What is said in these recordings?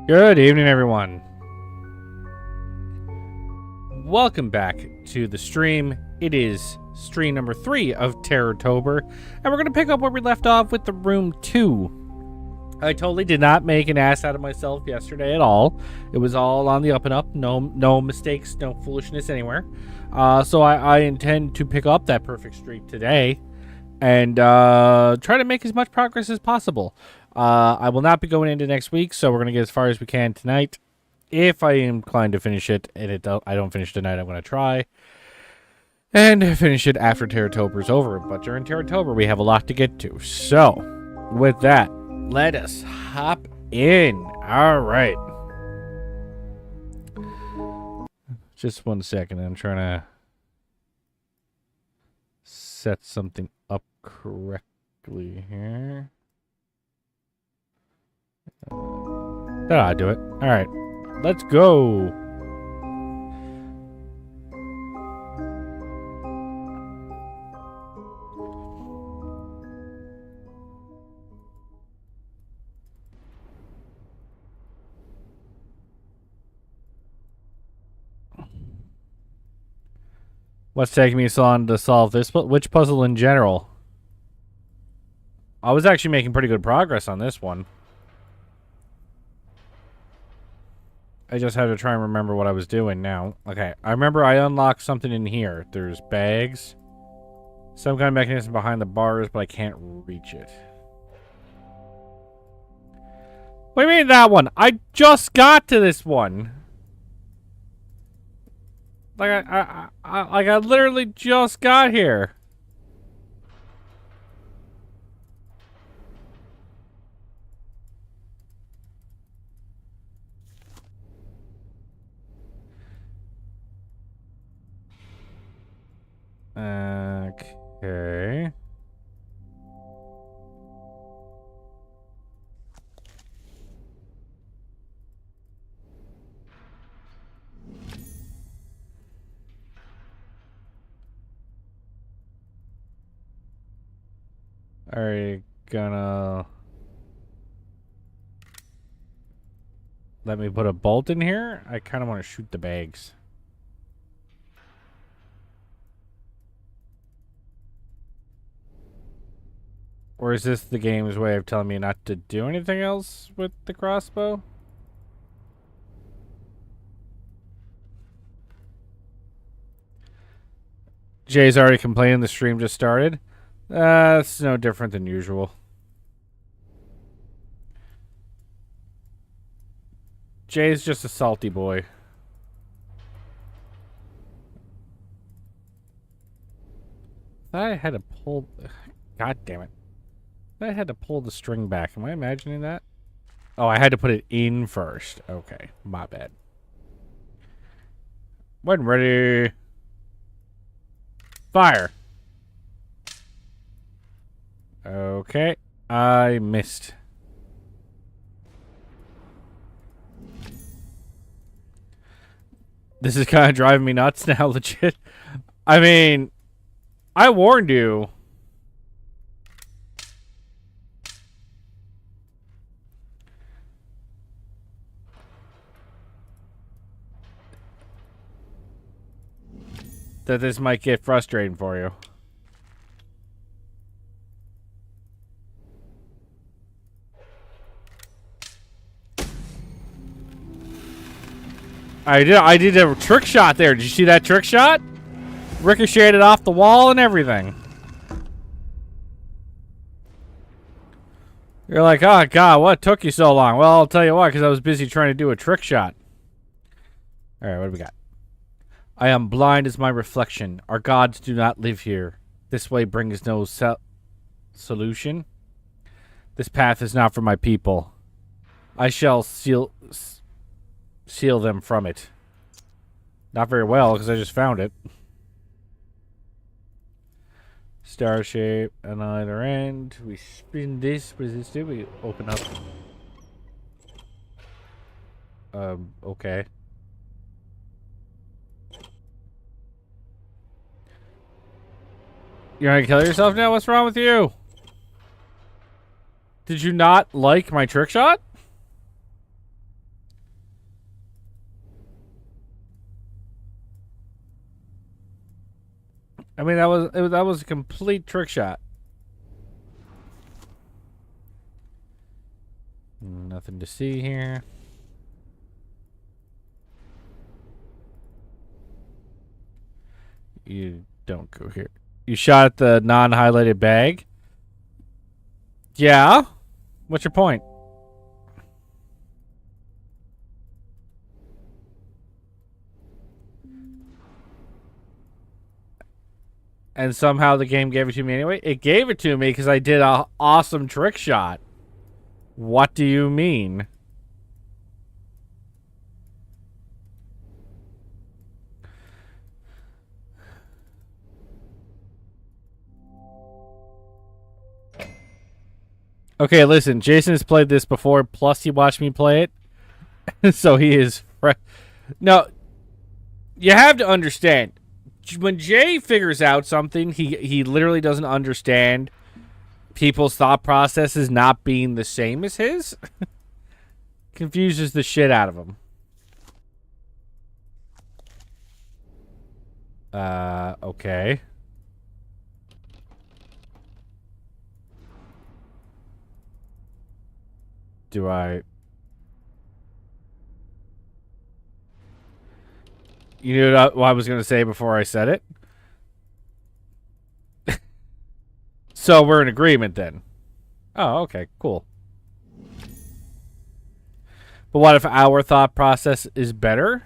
Good evening, everyone. Welcome back to the stream. It is stream number 3 of Terrortober, and we're going to pick up where we left off with the room 2. I totally did not make an ass out of myself yesterday at all. It was all on the up and up. No mistakes, no foolishness anywhere. So I intend to pick up that perfect streak today and try to make as much progress as possible. I will not be going into next week, so we're going to get as far as we can tonight. If I am inclined to finish it, and I don't finish tonight, I'm going to try and finish it after Terrortober is over. But during Terrortober, we have a lot to get to. So, with that, let us hop in. All right. Just 1 second. I'm trying to set something up correctly here. That ought to do it. All right. Let's go. What's taking me so long to solve this? Which puzzle in general? I was actually making pretty good progress on this one. I just had to try and remember what I was doing now. Okay, I remember I unlocked something in here. There's bags. Some kind of mechanism behind the bars, but I can't reach it. What do you mean that one? I just got to this one. Like I literally just got here. Okay. Are you gonna let me put a bolt in here? I kind of want to shoot the bags. Or is this the game's way of telling me not to do anything else with the crossbow? Jay's already complaining the stream just started. It's no different than usual. Jay's just a salty boy. I had to pull... God damn it. I had to pull the string back. Am I imagining that? Oh, I had to put it in first. Okay, my bad. When ready. Fire. Okay, I missed. This is kind of driving me nuts now, legit. I mean, I warned you. That this might get frustrating for you. I did a trick shot there. Did you see that trick shot? Ricocheted off the wall and everything. You're like, oh god, what took you so long? Well, I'll tell you why, because I was busy trying to do a trick shot. Alright, what do we got? I am blind as my reflection. Our gods do not live here. This way brings no solution. This path is not for my people. I shall seal them from it. Not very well, because I just found it. Star shape on either end. We spin this. What does this do? We open up. Okay. You're gonna kill yourself now? What's wrong with you? Did you not like my trick shot? I mean, that was a complete trick shot. Nothing to see here. You don't go here. You shot at the non-highlighted bag? Yeah? What's your point? And somehow the game gave it to me anyway? It gave it to me because I did an awesome trick shot. What do you mean? Okay, listen. Jason has played this before, plus he watched me play it. So he is... No, you have to understand. When Jay figures out something, he literally doesn't understand people's thought processes not being the same as his. Confuses the shit out of him. Okay. Do I... You knew what I was going to say before I said it? So we're in agreement then. Oh, okay, cool. But what if our thought process is better?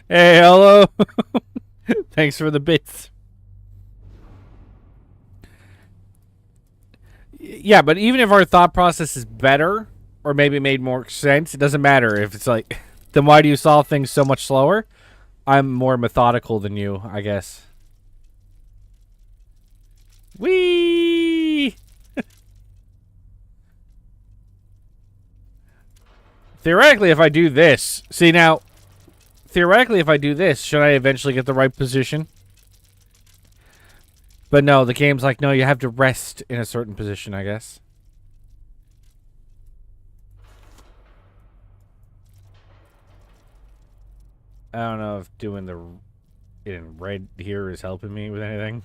Hey, hello. Thanks for the bits. Yeah, but even if our thought process is better, or maybe made more sense, it doesn't matter if it's like, then why do you solve things so much slower? I'm more methodical than you, I guess. Whee! Theoretically, if I do this, see now, theoretically, if I do this, should I eventually get the right position? But no, the game's like, no, you have to rest in a certain position, I guess. I don't know if doing the in red here is helping me with anything.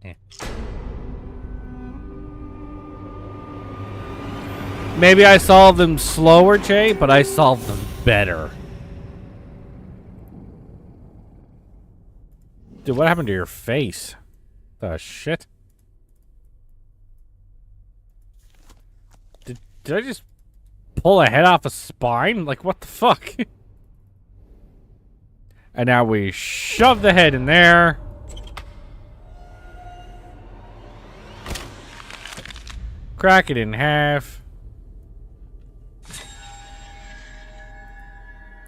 Eh. Maybe I solved them slower, Jay, but I solved them better. Dude, what happened to your face? The shit? Did I just pull a head off a spine? Like, what the fuck? And now we shove the head in there. Crack it in half.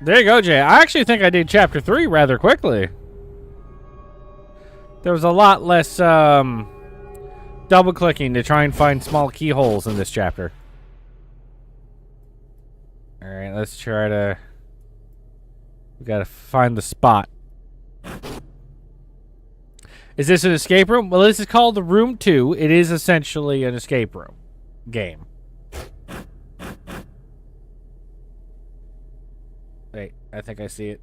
There you go, Jay. I actually think I did chapter 3 rather quickly. There was a lot less double clicking to try and find small keyholes in this chapter. Alright, let's try to... We gotta find the spot. Is this an escape room? Well, this is called the Room 2. It is essentially an escape room game. Wait, I think I see it.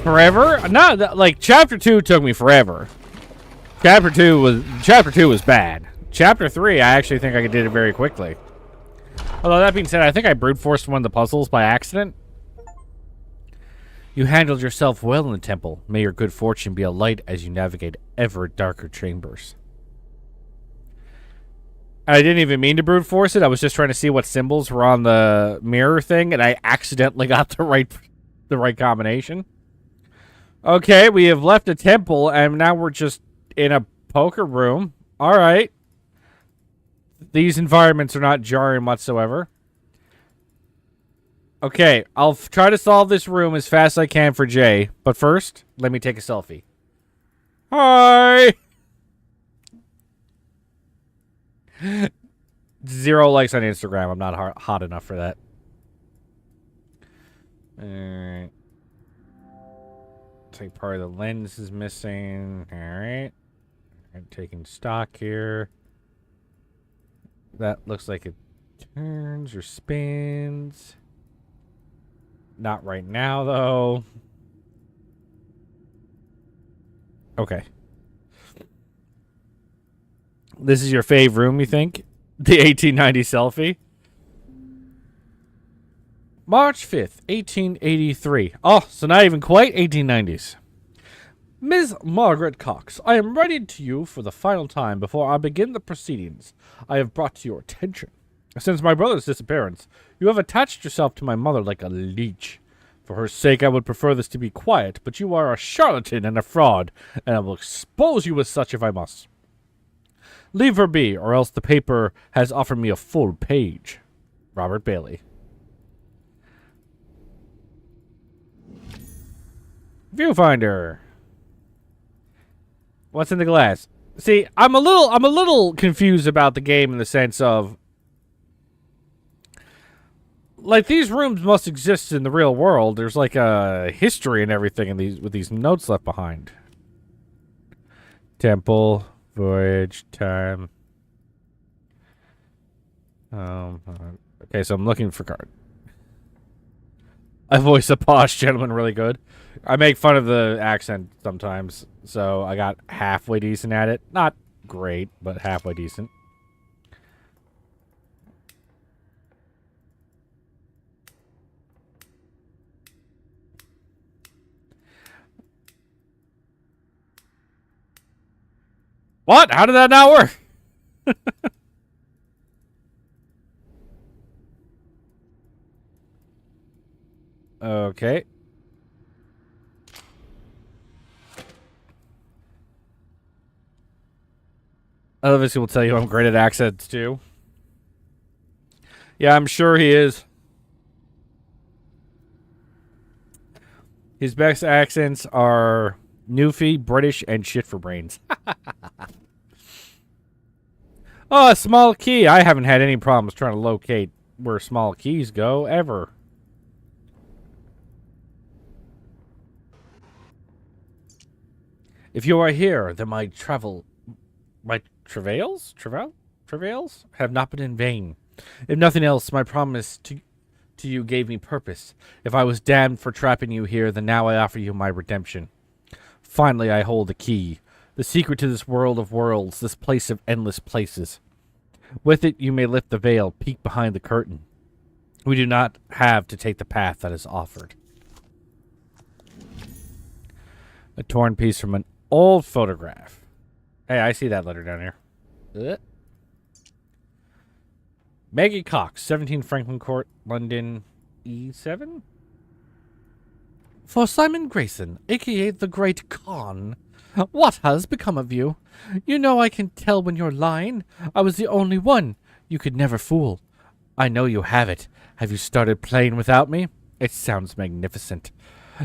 Forever? No, like chapter 2 took me forever. Chapter 2 was bad. Chapter 3, I actually think I did it very quickly. Although that being said, I think I brute forced one of the puzzles by accident. You handled yourself well in the temple. May your good fortune be a light as you navigate ever darker chambers. I didn't even mean to brute force it. I was just trying to see what symbols were on the mirror thing, and I accidentally got the right combination. Okay, we have left a temple, and now we're just in a poker room. All right. These environments are not jarring whatsoever. Okay, I'll try to solve this room as fast as I can for Jay. But first, let me take a selfie. Hi! 0 likes on Instagram. I'm not hot enough for that. Alright. Take part of the lens is missing. Alright. I'm taking stock here. That looks like it turns or spins. Not right now, though. Okay. This is your fave room, you think? The 1890 selfie? March 5th, 1883. Oh, so not even quite 1890s. Ms. Margaret Cox, I am writing to you for the final time before I begin the proceedings I have brought to your attention. Since my brother's disappearance, you have attached yourself to my mother like a leech. For her sake, I would prefer this to be quiet, but you are a charlatan and a fraud, and I will expose you as such if I must. Leave her be, or else the paper has offered me a full page. Robert Bailey. Viewfinder. What's in the glass? See, I'm a little confused about the game in the sense of, like, these rooms must exist in the real world. There's like a history and everything in these with these notes left behind. Temple, voyage, time. Okay, so I'm looking for card. I voice a posh gentleman really good. I make fun of the accent sometimes, so I got halfway decent at it. Not great, but halfway decent. What? How did that not work? Okay. Obviously, will tell you I'm great at accents, too. Yeah, I'm sure he is. His best accents are Newfie, British, and shit for brains. Oh, a small key. I haven't had any problems trying to locate where small keys go, ever. If you are here, then my travails have not been in vain. If nothing else, my promise to you gave me purpose. If I was damned for trapping you here, then now I offer you my redemption. Finally, I hold the key, the secret to this world of worlds, this place of endless places. With it, you may lift the veil, peek behind the curtain. We do not have to take the path that is offered. A torn piece from an old photograph. Hey, I see that letter down here. Maggie Cox, 17 Franklin Court, London, E7? For Simon Grayson, a.k.a. the Great Khan. What has become of you? You know I can tell when you're lying. I was the only one you could never fool. I know you have it. Have you started playing without me? It sounds magnificent.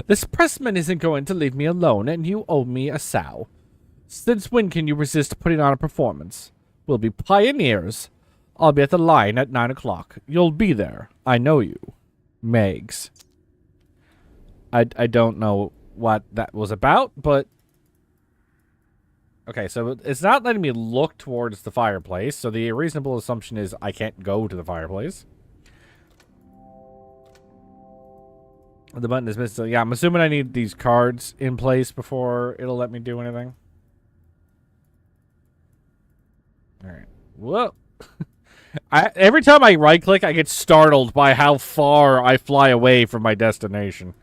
This pressman isn't going to leave me alone, and you owe me a sow. Since when can you resist putting on a performance? We'll be pioneers. I'll be at the line at 9 o'clock. You'll be there. I know you. Megs. I don't know what that was about, but... Okay, so it's not letting me look towards the fireplace, so the reasonable assumption is I can't go to the fireplace. The button is missing. Yeah, I'm assuming I need these cards in place before it'll let me do anything. Alright. Whoa. Every time I right-click, I get startled by how far I fly away from my destination.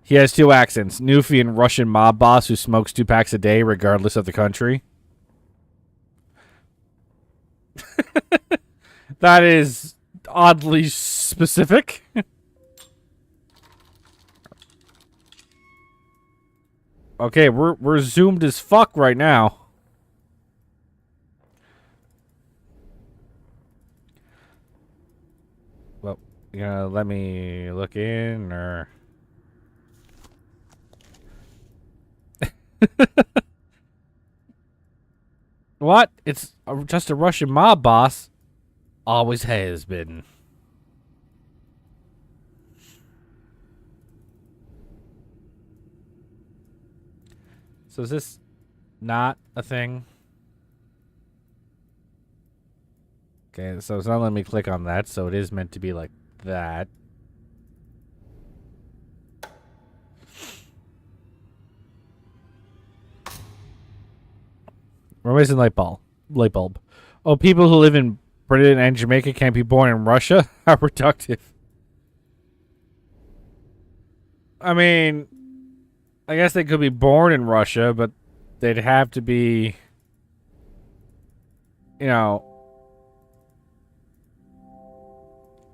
He has two accents. Nufian Russian mob boss who smokes 2 packs a day regardless of the country. That is oddly specific. Okay, we're zoomed as fuck right now. Well, you gonna let me look in or what? It's just a Russian mob boss. Always has been. So is this not a thing? Okay, so it's not letting me click on that, so it is meant to be like that. We're missing light bulb. Oh, people who live in Britain and Jamaica can't be born in Russia? How reductive. I mean, I guess they could be born in Russia, but they'd have to be, you know,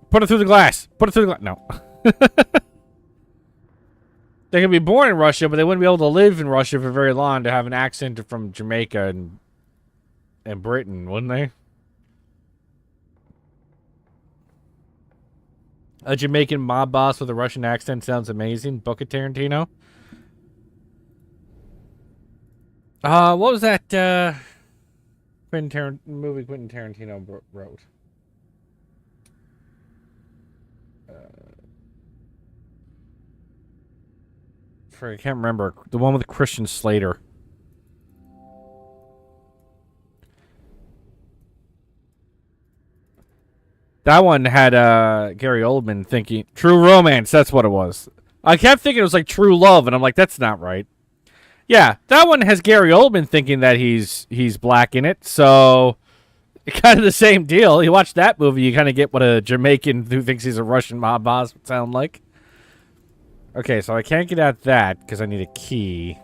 put it through the glass. Put it through the glass. No. They could be born in Russia, but they wouldn't be able to live in Russia for very long to have an accent from Jamaica and Britain, wouldn't they? A Jamaican mob boss with a Russian accent sounds amazing. Book it, Tarantino. What was that movie Quentin Tarantino wrote? I can't remember. The one with Christian Slater. That one had Gary Oldman thinking True Romance. That's what it was. I kept thinking it was like True Love, and I'm like, that's not right. Yeah, that one has Gary Oldman thinking that he's black in it. So kind of the same deal. You watch that movie, you kind of get what a Jamaican who thinks he's a Russian mob boss would sound like. Okay, so I can't get at that because I need a key.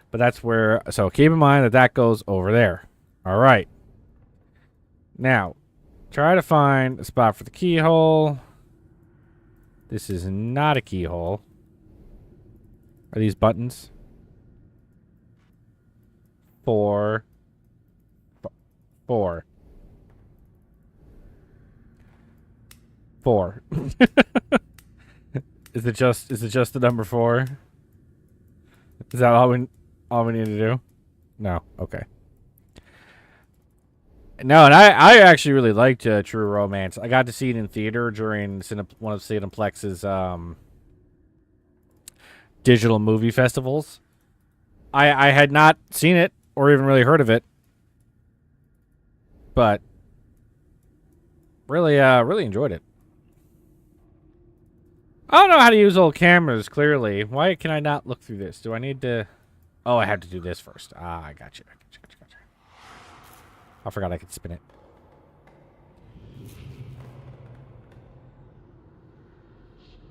But that's where... So keep in mind that goes over there. All right. Now, try to find a spot for the keyhole. This is not a keyhole. Are these buttons? 4. 4. 4. Is it just the number 4? Is that all we need to do? No. Okay. No, and I actually really liked True Romance. I got to see it in theater during one of Cineplex's digital movie festivals. I had not seen it or even really heard of it, but really enjoyed it. I don't know how to use old cameras, clearly. Why can I not look through this? Do I need to... Oh, I have to do this first. Ah, I got you. I forgot I could spin it.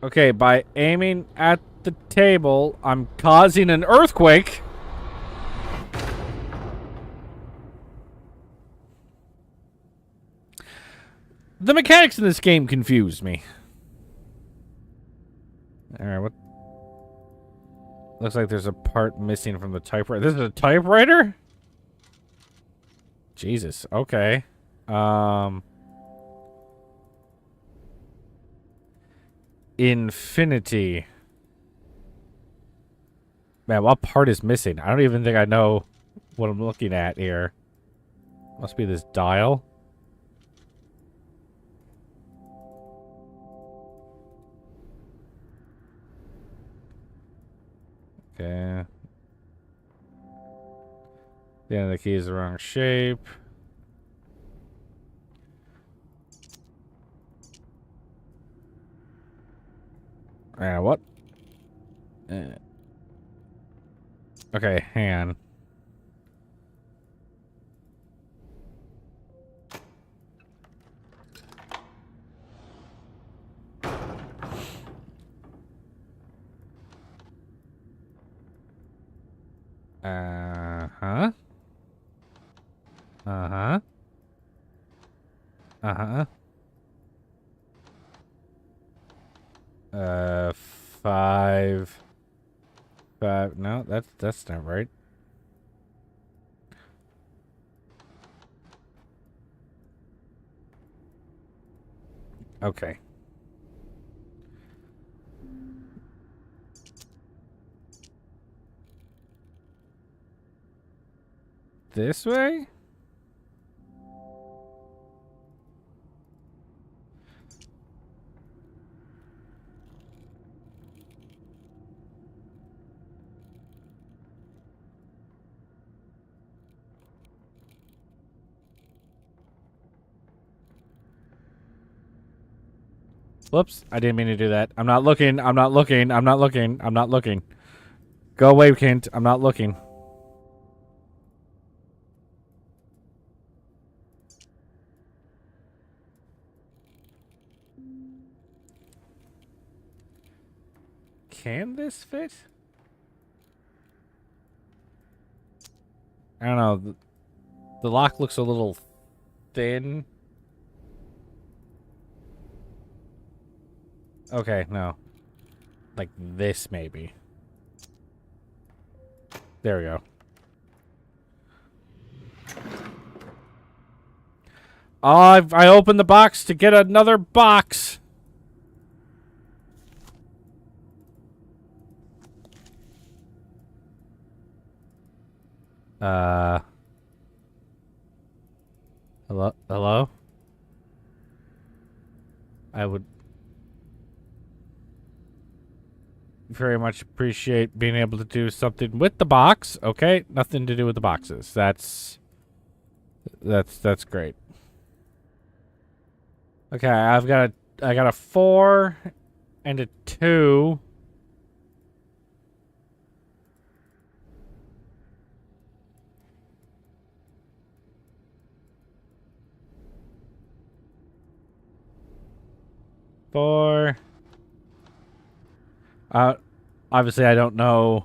Okay, by aiming at the table, I'm causing an earthquake. The mechanics in this game confuse me. Alright, what? Looks like there's a part missing from the typewriter. This is a typewriter? Jesus, okay. Infinity. Man, what part is missing? I don't even think I know what I'm looking at here. Must be this dial. Okay. The end of the key is the wrong shape. What? Okay, hang on. Uh-huh. Uh-huh. Uh-huh. 5. 5. No, that's not right. Okay. This way? Whoops, I didn't mean to do that. I'm not looking. I'm not looking. I'm not looking. I'm not looking. Go away, Kent. I'm not looking. Can this fit? I don't know. The lock looks a little thin. Okay, no. Like this, maybe. There we go. Oh, I opened the box to get another box. Hello? Hello? I would very much appreciate being able to do something with the box. Okay, nothing to do with the boxes. That's great. Okay, I got a 4 and a 2. Four. Obviously I don't know,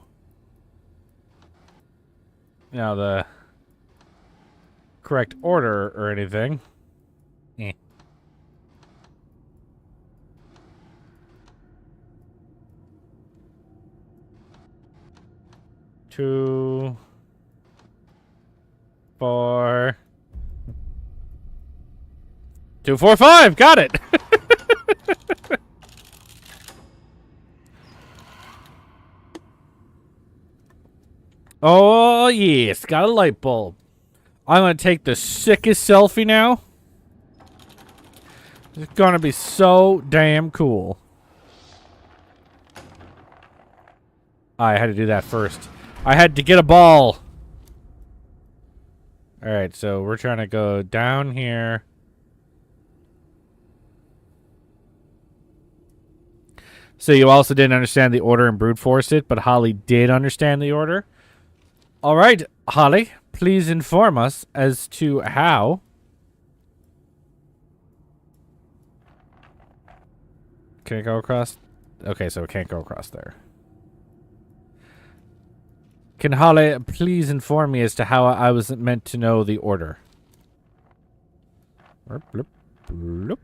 you know, the correct order or anything. Eh. 2, 4, 2, 4, 5. Got it. Oh yes, got a light bulb. I'm gonna take the sickest selfie now. It's gonna be so damn cool. I had to do that first. I had to get a ball. Alright, so we're trying to go down here. So you also didn't understand the order and brute forced it, but Holly did understand the order. Alright, Holly, please inform us as to how. Can it go across? Okay, so it can't go across there. Can Holly please inform me as to how I was meant to know the order? Bloop, bloop, bloop.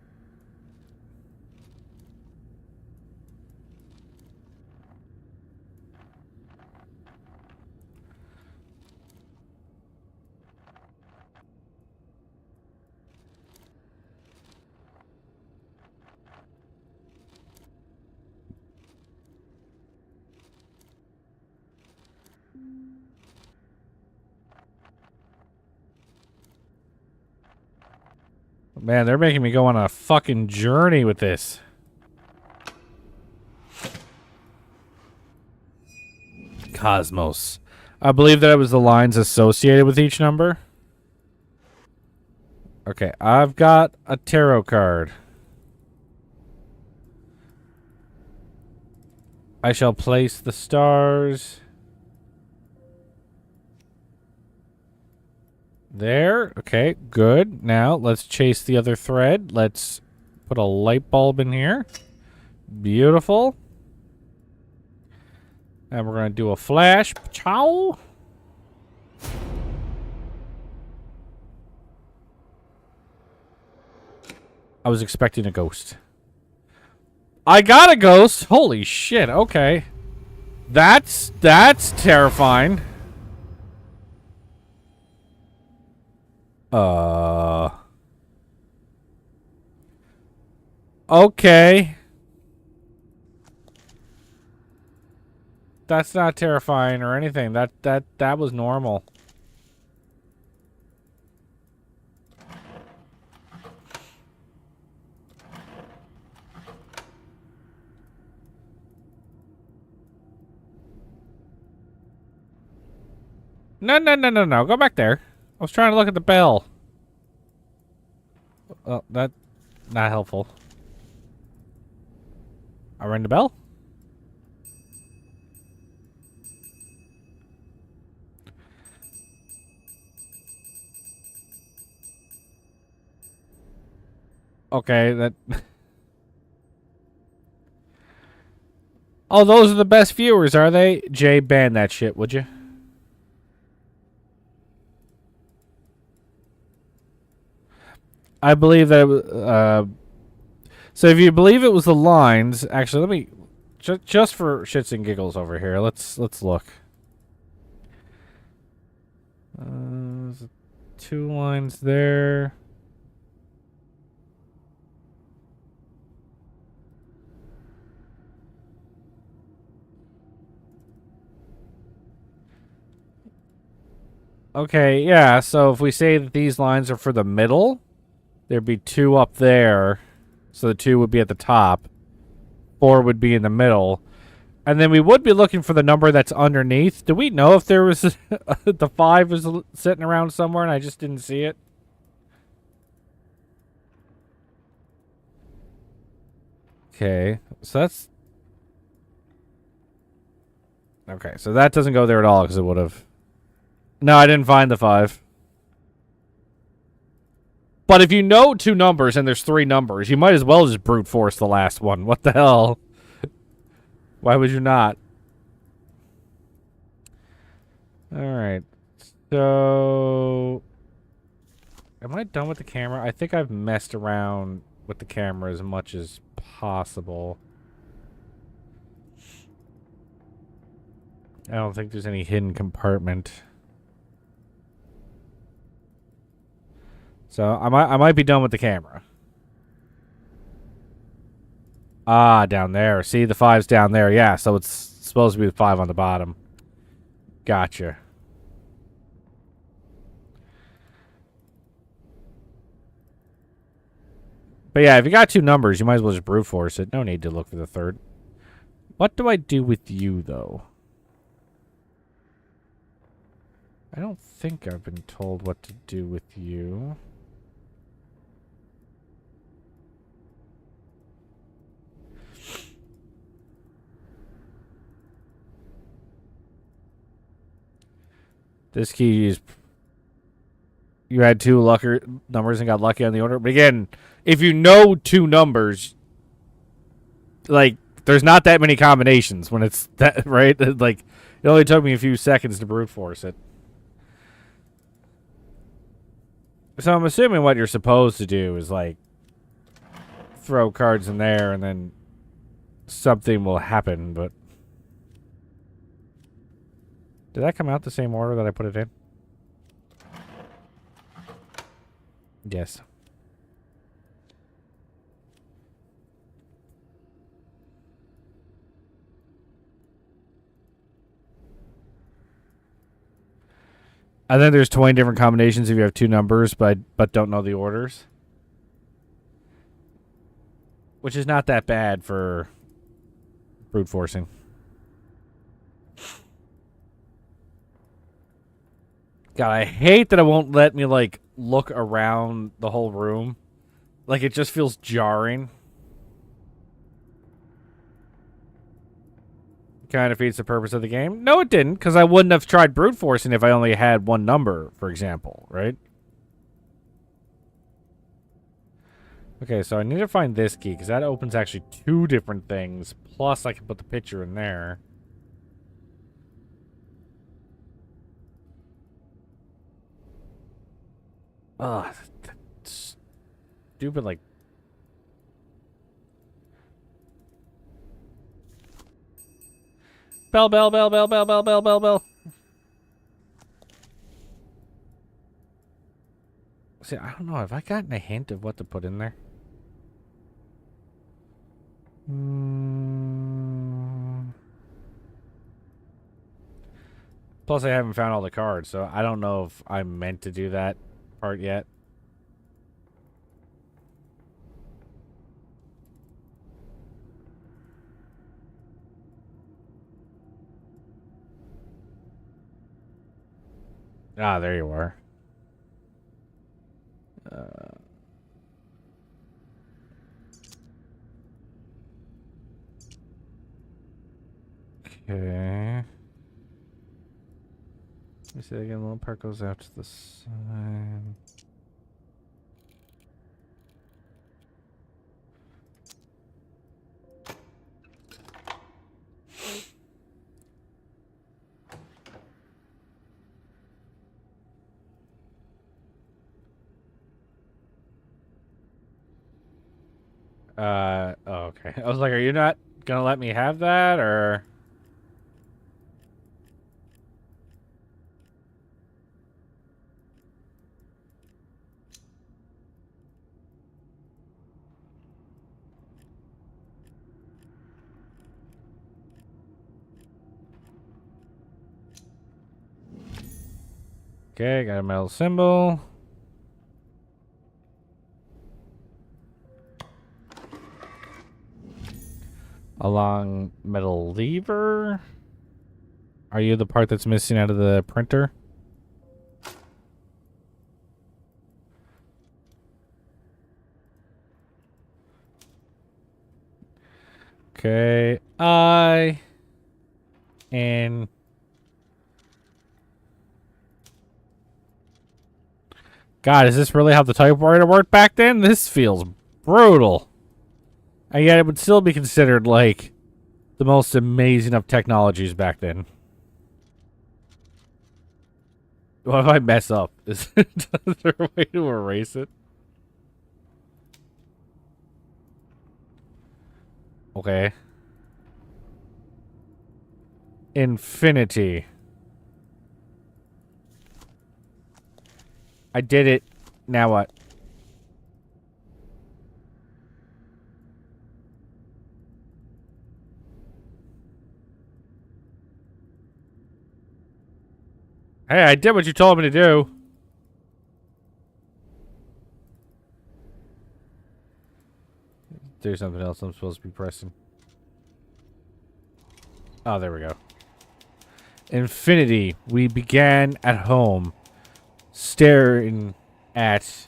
Man, they're making me go on a fucking journey with this. Cosmos. I believe that it was the lines associated with each number. Okay, I've got a tarot card. I shall place the stars there. Okay, good. Now, let's chase the other thread. Let's put a light bulb in here. Beautiful. And we're going to do a flash. Ciao. I was expecting a ghost. I got a ghost! Holy shit, okay. That's terrifying. Okay. That's not terrifying or anything. That was normal. No. Go back there. I was trying to look at the bell. Oh, that not helpful. I rang the bell? Okay, that... Oh, those are the best viewers, are they? Jay, ban that shit, would you? I believe that it was, so if you believe it was the lines... Actually, let me... Just for shits and giggles over here, let's look. 2 lines there. Okay, yeah, so if we say that these lines are for the middle, there'd be 2 up there. So the 2 would be at the top. 4 would be in the middle. And then we would be looking for the number that's underneath. Do we know if there was... the 5 was sitting around somewhere and I just didn't see it? Okay, so that's... Okay, so that doesn't go there at all because it would have... No, I didn't find the 5. But if you know 2 numbers and there's 3 numbers, you might as well just brute force the last one. What the hell? Why would you not? Alright. So... Am I done with the camera? I think I've messed around with the camera as much as possible. I don't think there's any hidden compartment. So I might be done with the camera. Ah, down there. See, the 5's down there. Yeah, so it's supposed to be the 5 on the bottom. Gotcha. But yeah, if you got 2 numbers, you might as well just brute force it. No need to look for the 3rd. What do I do with you, though? I don't think I've been told what to do with you. This key is... You had 2 numbers and got lucky on the order. But again, if you know 2 numbers, like, there's not that many combinations when it's that, right? Like, it only took me a few seconds to brute force it. So I'm assuming what you're supposed to do is, like, throw cards in there and then something will happen, but... Did that come out the same order that I put it in? Yes. And then there's 20 different combinations if you have 2 numbers, but don't know the orders. Which is not that bad for brute forcing. God, I hate that it won't let me, like, look around the whole room. Like, it just feels jarring. Kind of defeats the purpose of the game. No, it didn't, because I wouldn't have tried brute forcing if I only had 1 number, for example, right? Okay, so I need to find this key, because that opens actually 2 different things, plus I can put the picture in there. Ugh, that stupid, like, Bell, bell, bell, bell, bell, bell, bell, bell, bell. See, I don't know. Have I gotten a hint of what to put in there? Plus, I haven't found all the cards, so I don't know if I'm meant to do that part yet. Ah, there you are. Okay. Let me see again. Little part goes out to the side. Oh, okay. I was like, are you not gonna let me have that, or? Okay, got a metal symbol. A long metal lever. Are you the part that's missing out of the printer? Okay, and God, is this really how the typewriter worked back then? This feels brutal. And yet it would still be considered like the most amazing of technologies back then. What if I mess up? Is there a way to erase it? Okay. Infinity. I did it. Now what? Hey, I did what you told me to do. There's something else I'm supposed to be pressing. Oh, there we go. Infinity. We began at home, staring at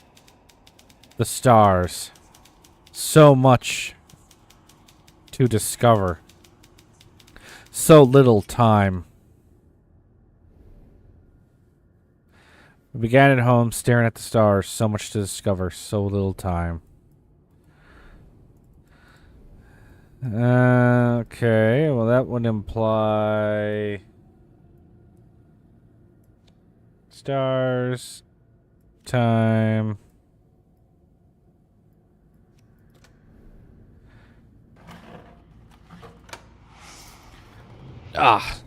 the stars. So much to discover. So little time. We began at home, staring at the stars. So much to discover. So little time. Okay, well that would imply stars, time. Ah.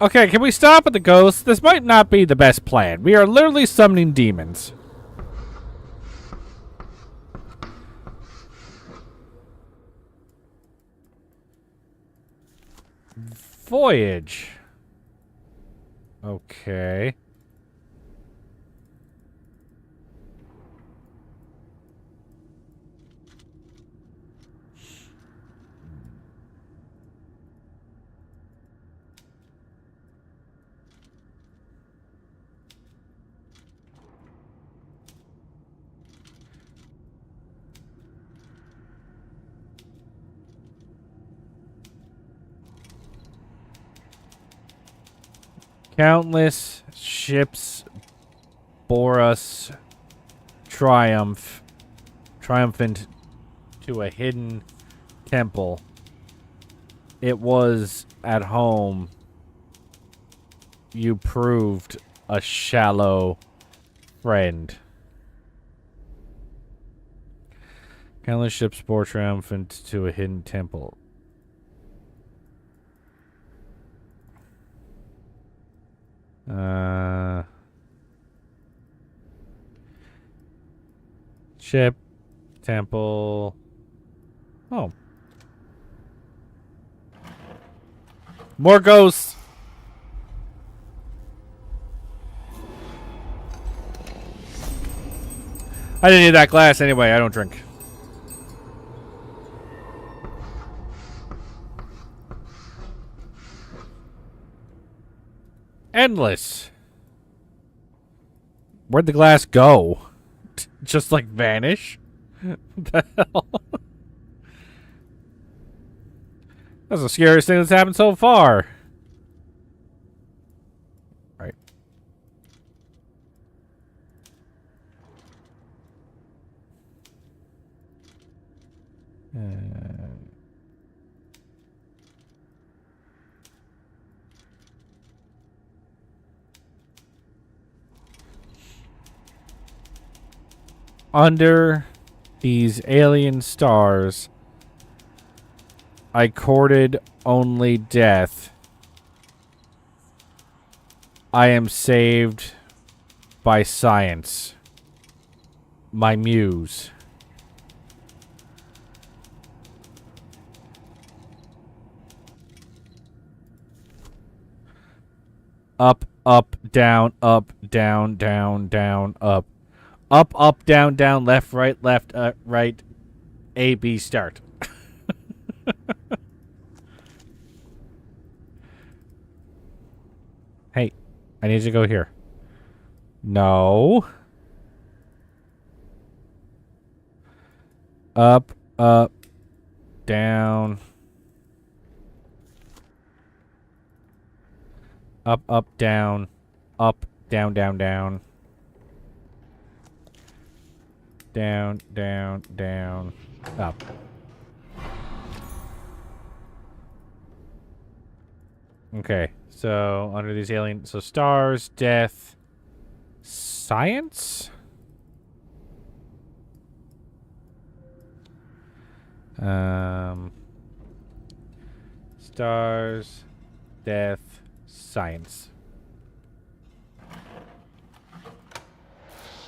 Okay, can we stop at the ghosts? This might not be the best plan. We are literally summoning demons. Voyage. Okay. Countless ships bore us triumphant to a hidden temple. It was at home you proved a shallow friend. Countless ships bore triumphant to a hidden temple. Ship. Temple. Oh. More ghosts. I didn't need that glass anyway. I don't drink. Endless. Where'd the glass go? Just like vanish? What the hell? That's the scariest thing that's happened so far. Right. Under these alien stars, I courted only death. I am saved by science, my muse. Up, up, down, down, down, up. Up, down, down, left, right, right. A, B, start. Hey, I need you to go here. No. Up, down. Up, down. Up, down, down, down. Down, down, down. Up. Okay, so under these alien... So stars, death, science? Stars, death, science.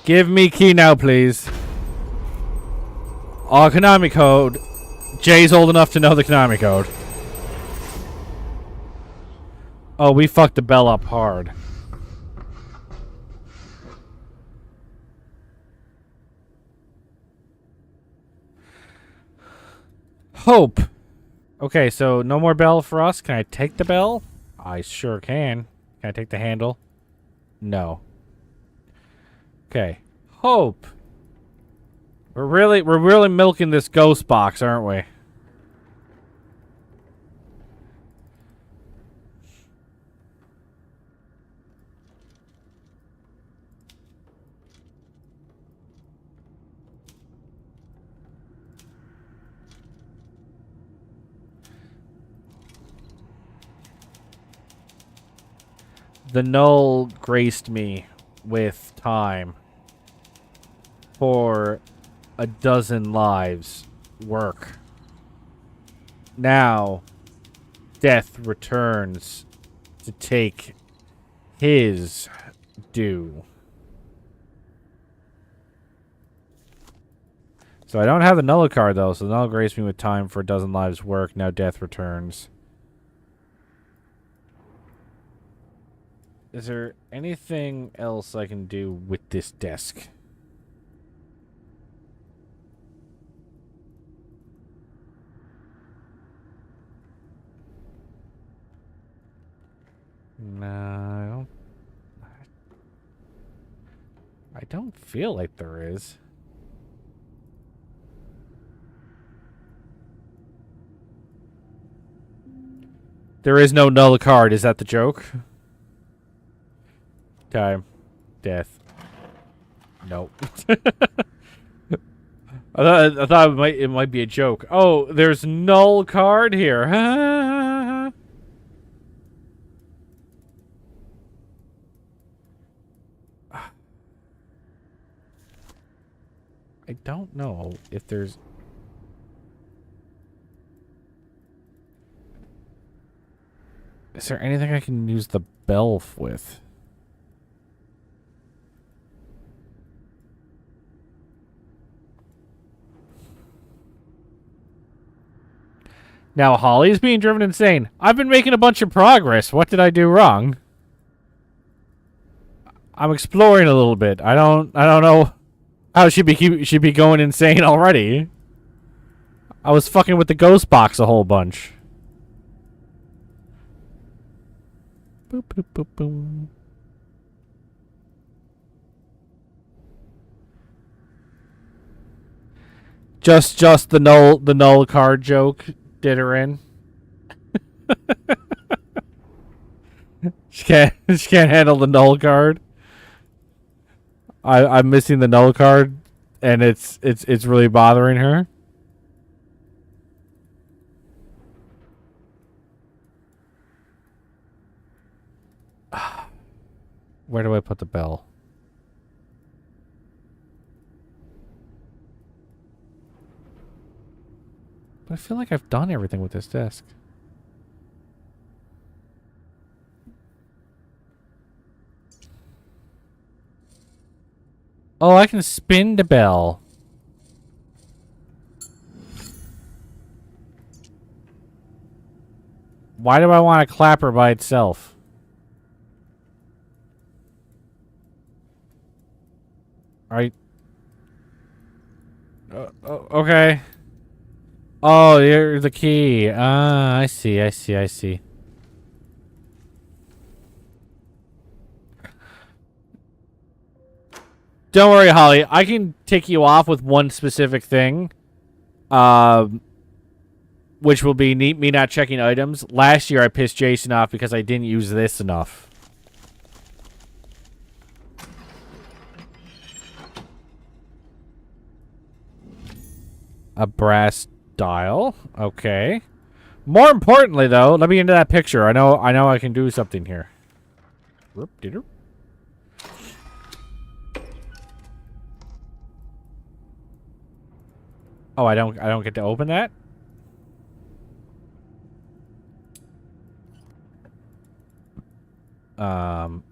Give me key now, please. Oh, Konami code. Jay's old enough to know the Konami code. Oh, we fucked the bell up hard. Hope. Okay, so no more bell for us. Can I take the bell? I sure can. Can I take the handle? No. Okay. Hope. We're really milking this ghost box, aren't we? The null graced me with time for a dozen lives work. Now, death returns to take his due. So I don't have the null card though, so the null graced me with time for a dozen lives work. Now death returns. Is there anything else I can do with this desk? No, I don't feel like there is. There is no null card. Is that the joke? Time. Death. Nope. I thought it might be a joke. Oh, there's null card here. I don't know if there's... Is there anything I can use the bell with? Now Holly is being driven insane. I've been making a bunch of progress. What did I do wrong? I'm exploring a little bit. I don't know how she'd be going insane already. I was fucking with the ghost box a whole bunch. Boop, boop, boop, boom. Just the null card joke did her in. she can't handle the null card. I'm missing the null card, and it's really bothering her. Where do I put the bell? But I feel like I've done everything with this desk. Oh, I can spin the bell. Why do I want a clapper by itself? Alright. Okay. Oh, you're the key. Ah, I see. Don't worry, Holly. I can tick you off with one specific thing. Which will be me not checking items. Last year, I pissed Jason off because I didn't use this enough. A brass dial. Okay. More importantly, though, let me into that picture. I know I can do something here. Whoop-de-doop. Oh, I don't get to open that?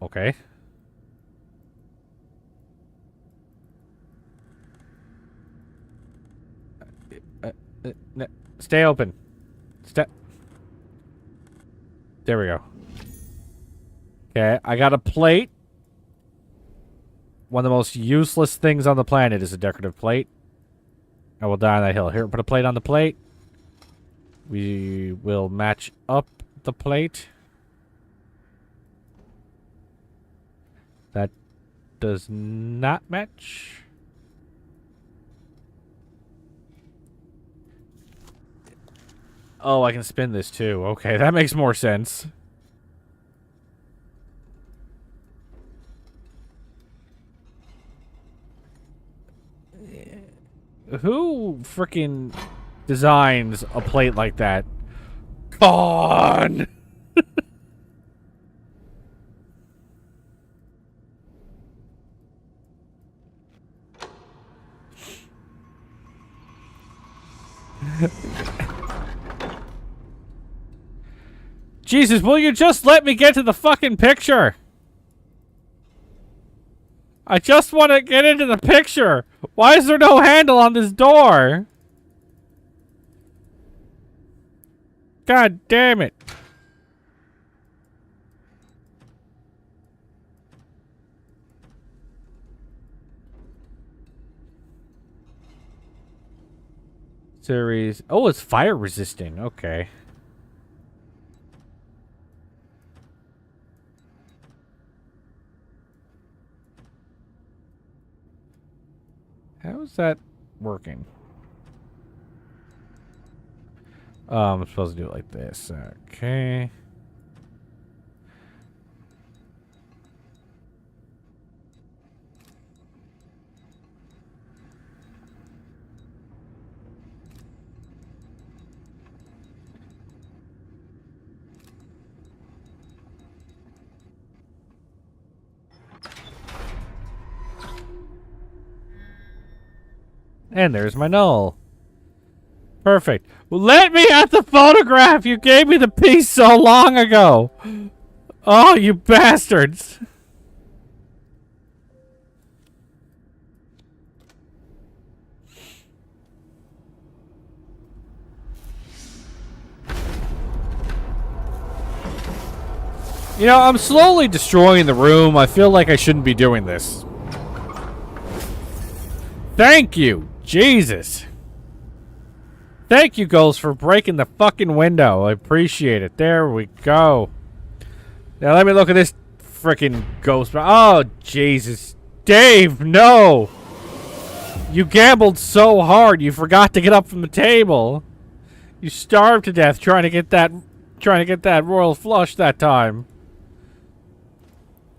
Okay. Stay open. There we go. Okay, I got a plate. One of the most useless things on the planet is a decorative plate. I will die on that hill. Here, put a plate on the plate. We will match up the plate. That does not match. Oh, I can spin this too. Okay, that makes more sense. Who freaking designs a plate like that? Gone! Jesus, will you just let me get to the fucking picture? I just want to get into the picture. Why is there no handle on this door? God damn it. Series. Oh, it's fire resisting. Okay. How is that working? I'm supposed to do it like this. Okay. And there's my null. Perfect. Well, let me at the photograph! You gave me the piece so long ago! Oh, you bastards! You know, I'm slowly destroying the room. I feel like I shouldn't be doing this. Thank you. Jesus. Thank you, Ghost, for breaking the fucking window. I appreciate it. There we go. Now let me look at this freaking ghost. Oh, Jesus. Dave, no. You gambled so hard you forgot to get up from the table. You starved to death trying to get that royal flush that time.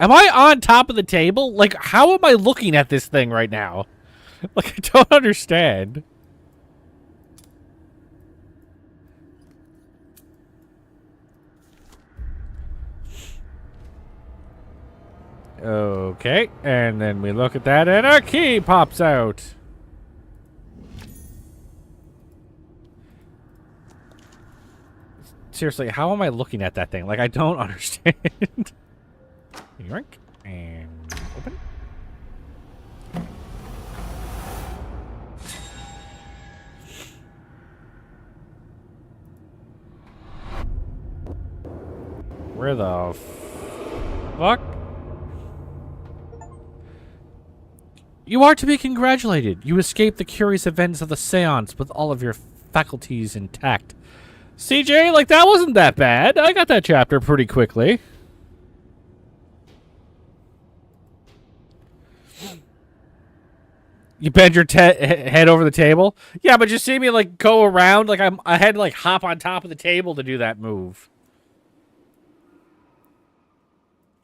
Am I on top of the table? Like, how am I looking at this thing right now? Like, I don't understand. Okay, and then we look at that and a key pops out. Seriously, how am I looking at that thing? Like, I don't understand. Yoink. And open. Where the fuck? You are to be congratulated. You escaped the curious events of the seance with all of your faculties intact. CJ, like, that wasn't that bad. I got that chapter pretty quickly. You bend your head over the table? Yeah, but you see me, like, go around. Like, I had to, like, hop on top of the table to do that move.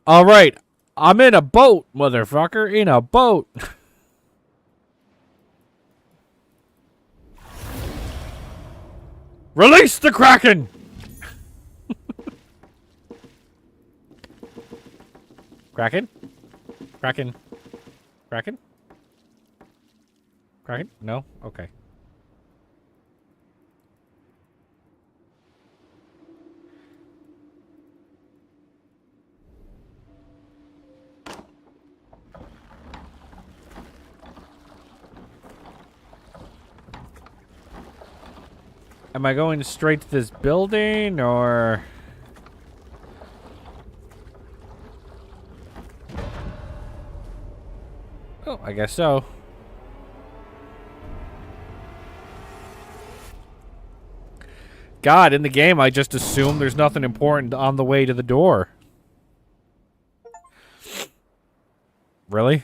All right. I'm in a boat, motherfucker. In a boat. Release the Kraken! Kraken? Kraken? Kraken? Kraken? No? Okay. Am I going straight to this building, or... Oh, I guess so. God, in the game, I just assume there's nothing important on the way to the door. Really?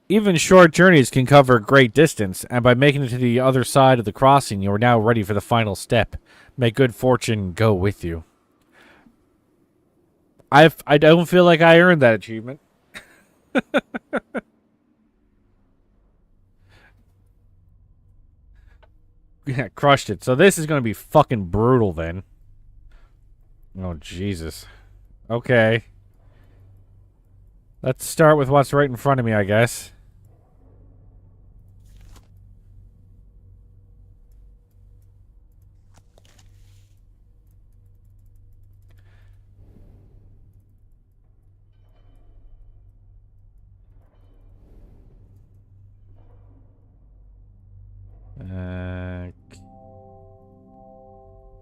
Even short journeys can cover a great distance, and by making it to the other side of the crossing, you are now ready for the final step. May good fortune go with you. I don't feel like I earned that achievement. Yeah, crushed it. So this is going to be fucking brutal then. Oh, Jesus. Okay. Let's start with what's right in front of me, I guess.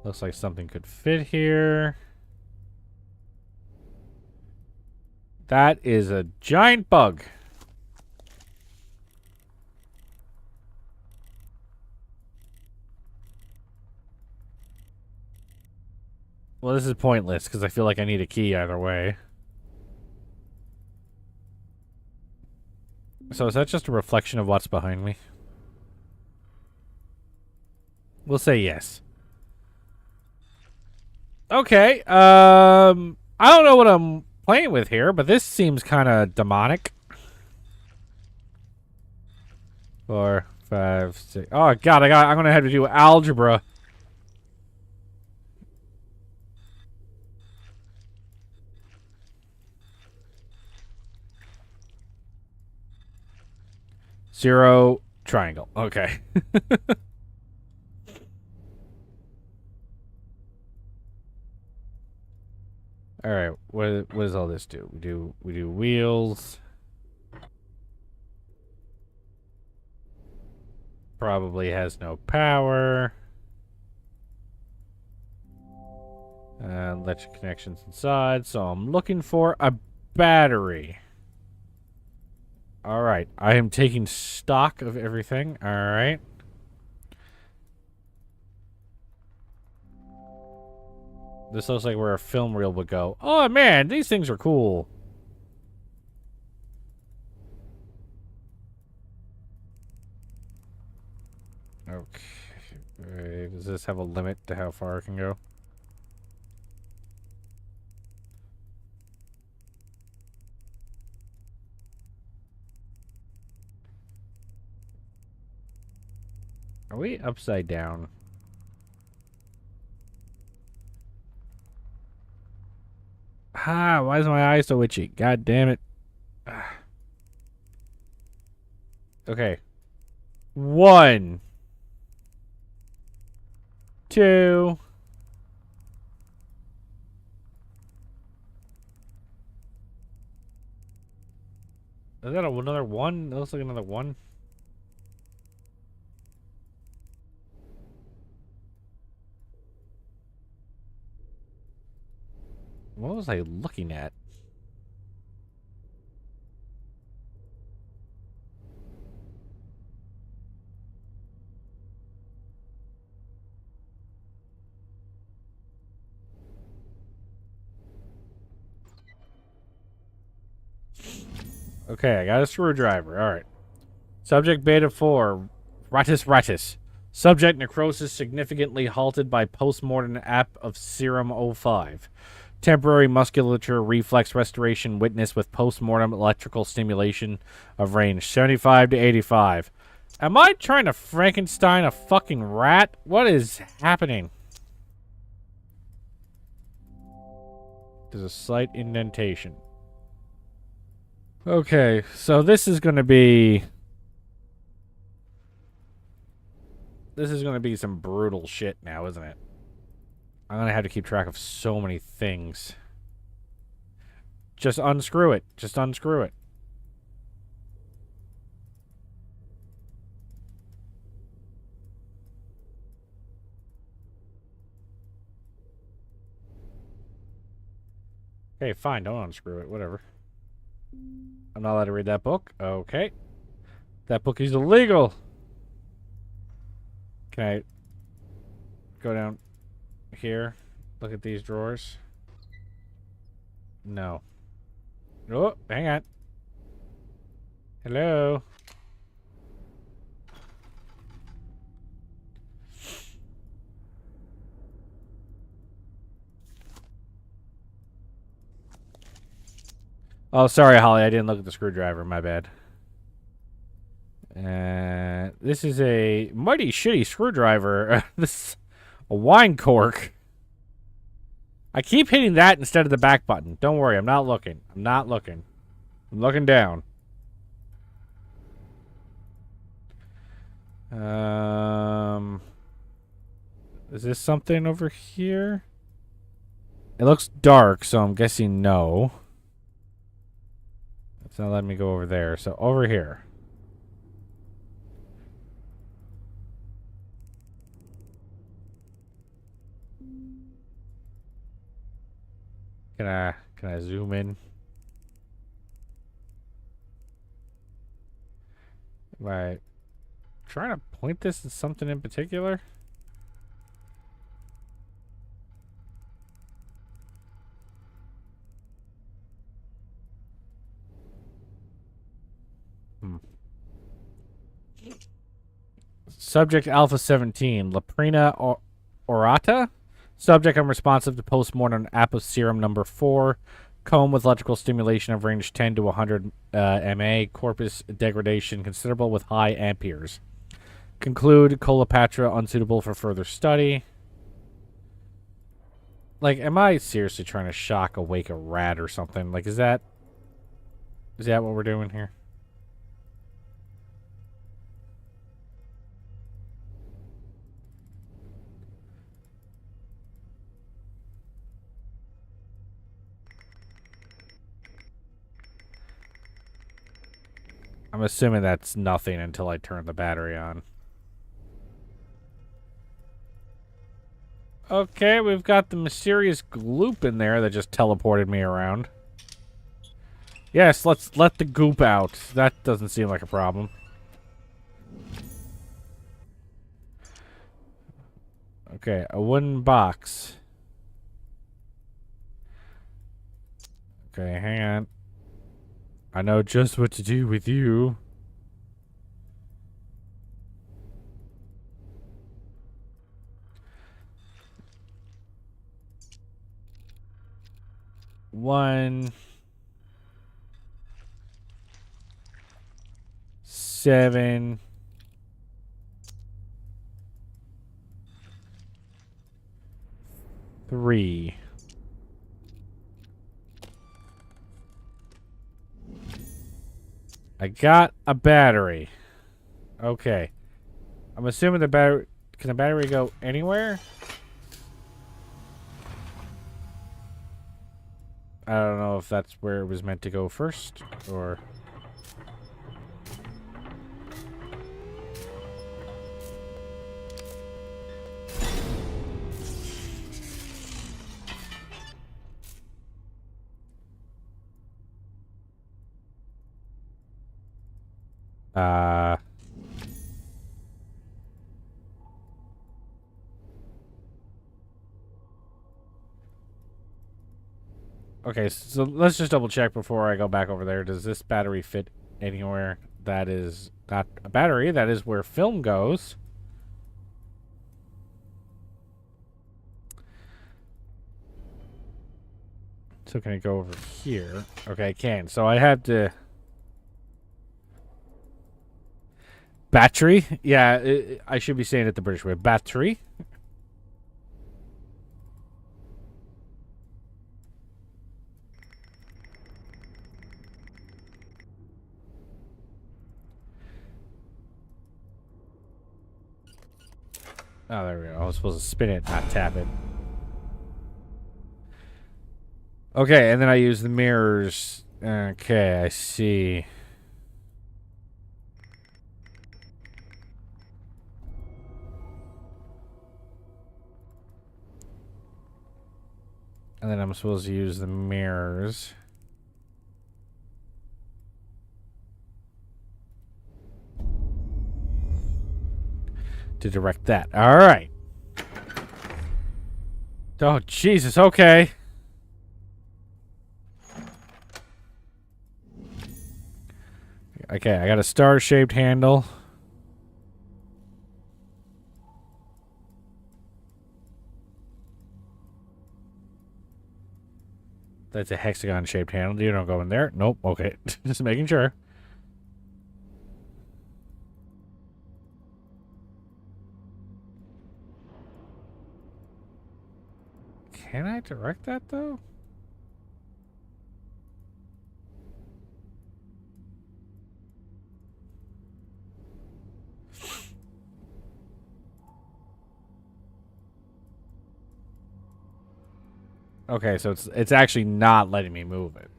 Looks like something could fit here. That is a giant bug. Well, this is pointless because I feel like I need a key either way. So is that just a reflection of what's behind me? We'll say yes. Okay, I don't know what I'm playing with here, but this seems kind of demonic. 4, 5, 6. Oh God, I'm gonna have to do algebra. Zero triangle. Okay. All right. What does all this do? We do wheels. Probably has no power. Electric connections inside. So I'm looking for a battery. Alright. I am taking stock of everything. Alright. This looks like where a film reel would go. Oh, man. These things are cool. Okay. Does this have a limit to how far it can go? Are we upside down? Ah, why is my eye so itchy? God damn it. Okay. 1, 2. Is that another 1? That looks like another 1. What was I looking at? Okay, I got a screwdriver. Alright. Subject Beta 4. Ratus. Subject necrosis significantly halted by postmortem app of serum O5. Temporary musculature reflex restoration witnessed with postmortem electrical stimulation of range 75 to 85. Am I trying to Frankenstein a fucking rat? What is happening? There's a slight indentation. Okay, so this is going to be... This is going to be some brutal shit now, isn't it? I'm going to have to keep track of so many things. Just unscrew it. Just unscrew it. Okay, fine. Don't unscrew it. Whatever. I'm not allowed to read that book. Okay. That book is illegal. Can I go down here? Look at these drawers. No. Oh, hang on. Hello. Oh, sorry, Holly. I didn't look at the screwdriver. My bad. This is a mighty shitty screwdriver. This is a wine cork. I keep hitting that instead of the back button. Don't worry, I'm not looking. I'm not looking. I'm looking down. Is this something over here? It looks dark, so I'm guessing no. It's not letting me go over there. So over here. Can I zoom in? Am I trying to point this at something in particular? Subject Alpha 17, Laprina Orata. Subject unresponsive to postmortem Apos serum number 4. Comb with electrical stimulation of range 10 to 100 MA. Corpus degradation considerable with high amperes. Conclude Colopatra unsuitable for further study. Like, am I seriously trying to shock awake a rat or something? Like, is that what we're doing here? I'm assuming that's nothing until I turn the battery on. Okay, we've got the mysterious gloop in there that just teleported me around. Yes, let's let the goop out. That doesn't seem like a problem. Okay, a wooden box. Okay, hang on. I know just what to do with you. One... 7... 3. I got a battery. Okay. I'm assuming the battery... Can the battery go anywhere? I don't know if that's where it was meant to go first, or... Okay, so let's just double check before I go back over there. Does this battery fit anywhere? That is not a battery. That is where film goes. So can it go over here? Okay, I can. So I have to... Battery? Yeah, I should be saying it the British way. Battery? Oh, there we go. I was supposed to spin it, not tap it. Okay, and then I use the mirrors. Okay, I see. And then I'm supposed to use the mirrors. To direct that. All right. Oh, Jesus. Okay. Okay, I got a star-shaped handle. That's a hexagon-shaped handle. You don't go in there. Nope. Okay. Just making sure. Can I direct that, though? Okay, so it's actually not letting me move it.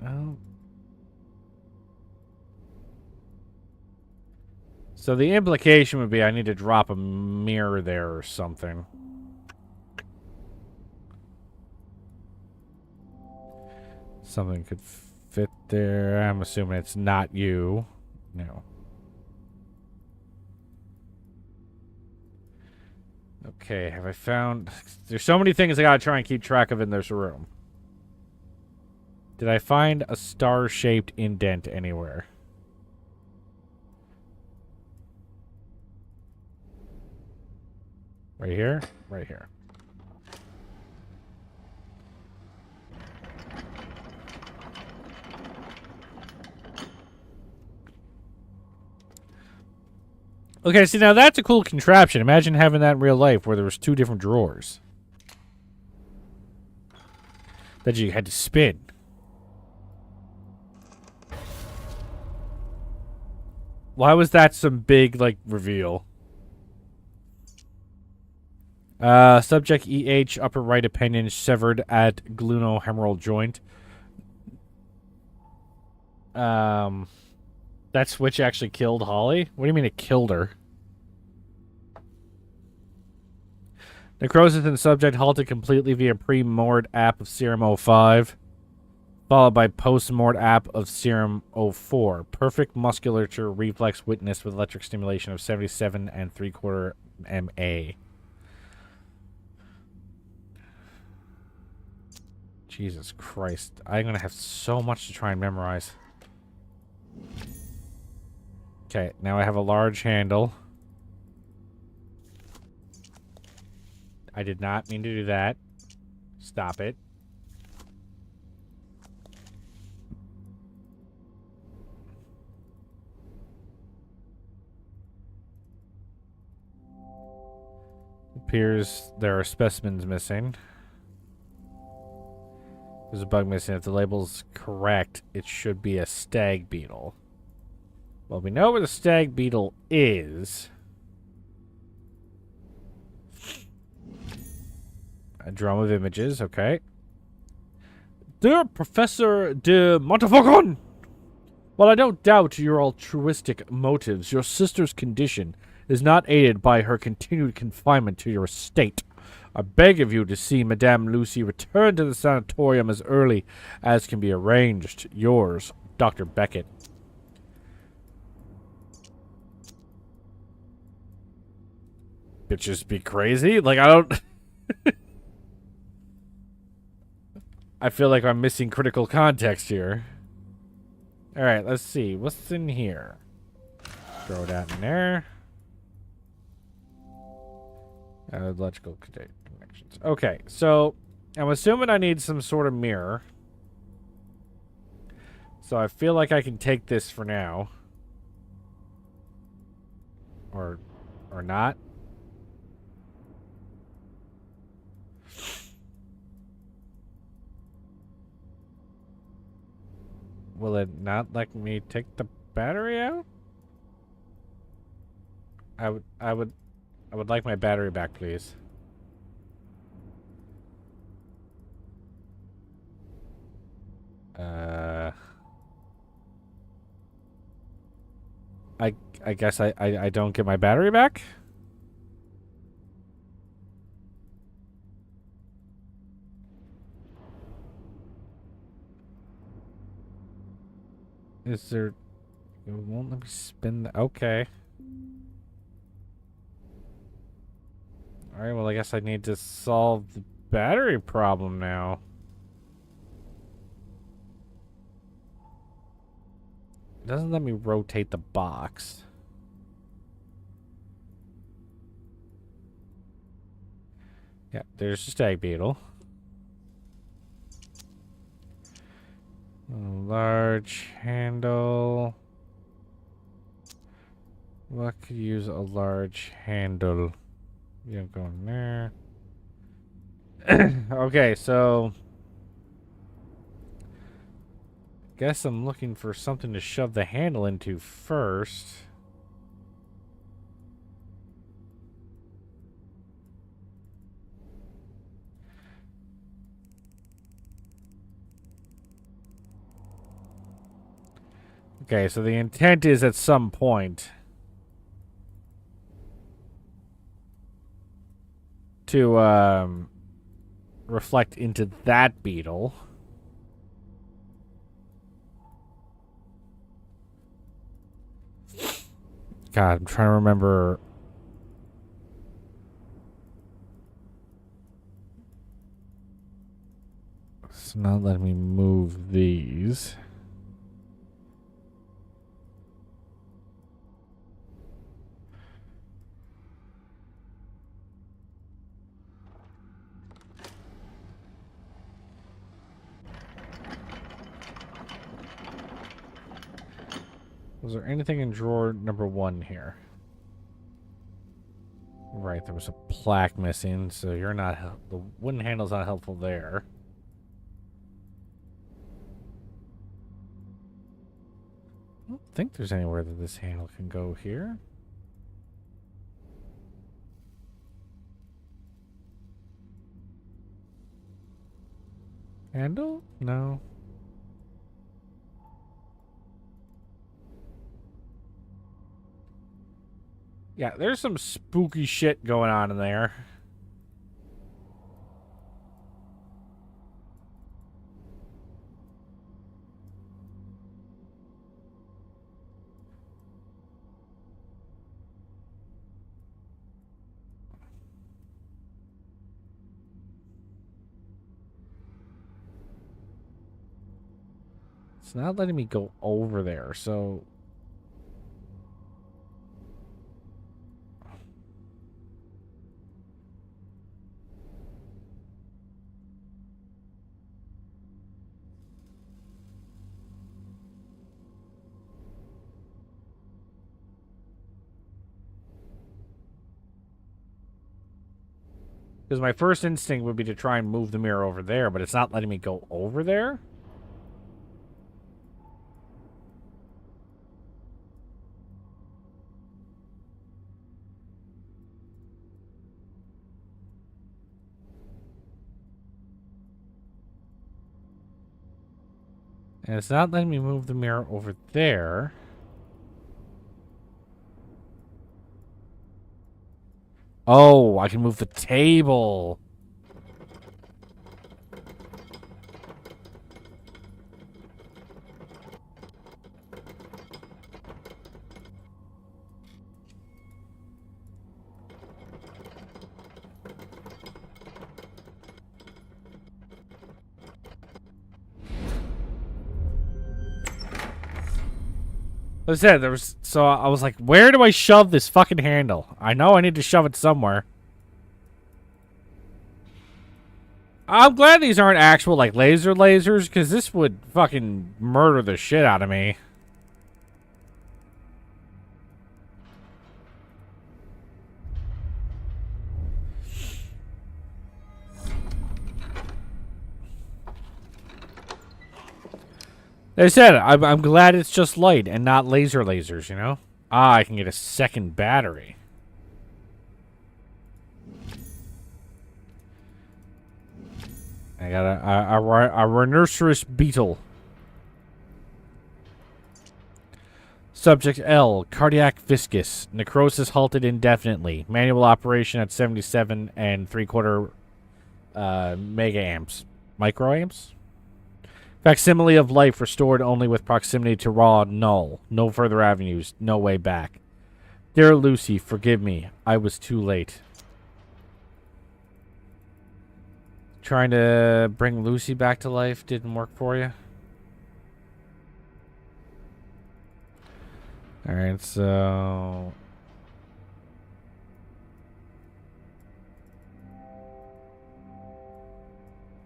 Oh. So the implication would be I need to drop a mirror there or something. Something could fit there. I'm assuming it's not you. No. Okay, have I found... There's so many things I gotta try and keep track of in this room. Did I find a star-shaped indent anywhere? Right here? Right here. Okay, see, now that's a cool contraption. Imagine having that in real life where there was 2 different drawers that you had to spin. Why was that some big, like, reveal? Subject EH, upper right appendage severed at gluteal-humeral joint. That That switch actually killed Holly? What do you mean it killed her? Necrosis in the subject halted completely via pre-mort app of Serum 05, followed by post-mort app of Serum 04. Perfect musculature reflex witnessed with electric stimulation of 77 and 3/4 MA. Jesus Christ. I'm going to have so much to try and memorize. Okay, now I have a large handle. I did not mean to do that. Stop it. Appears there are specimens missing. There's a bug missing. If the label's correct, it should be a stag beetle. Well, we know where the stag beetle is. A drum of images, okay. Dear Professor de Montefaucon, while I don't doubt your altruistic motives, your sister's condition is not aided by her continued confinement to your estate. I beg of you to see Madame Lucy return to the sanatorium as early as can be arranged. Yours, Dr. Beckett. Bitches be crazy? Like, I don't... I feel like I'm missing critical context here. Alright, let's see. What's in here? Throw that in there. Electrical connections. Okay, so I'm assuming I need some sort of mirror. So I feel like I can take this for now. Or not. Will it not let me take the battery out? I would like my battery back, please. I guess I don't get my battery back? Is there... It won't let me spin the... Okay. Alright, well I guess I need to solve the battery problem now. It doesn't let me rotate the box. Yeah, there's a stag beetle. A large handle. What could use a large handle? You don't go in there. Okay, so guess I'm looking for something to shove the handle into first. Okay, so the intent is at some point to reflect into that beetle. God, I'm trying to remember. It's not letting me move these. Was there anything in drawer number 1 here? Right, there was a plaque missing, so you're not... The wooden handle's not helpful there. I don't think there's anywhere that this handle can go here. Handle? No. Yeah, there's some spooky shit going on in there. It's not letting me go over there, so... Because my first instinct would be to try and move the mirror over there, but it's not letting me go over there? And it's not letting me move the mirror over there. Oh, I can move the table. Like I said, so I was like, where do I shove this fucking handle? I know I need to shove it somewhere. I'm glad these aren't actual, like, lasers, because this would fucking murder the shit out of me. Like I said, I'm glad it's just light and not lasers, you know? Ah, I can get a second battery. I got a rhinoceros beetle. Subject L, cardiac viscous. Necrosis halted indefinitely. Manual operation at 77 and 3/4 mega amps. Microamps? Facsimile of life restored only with proximity to raw null. No further avenues. No way back. Dear Lucy, forgive me. I was too late. Trying to bring Lucy back to life didn't work for you? Alright, so...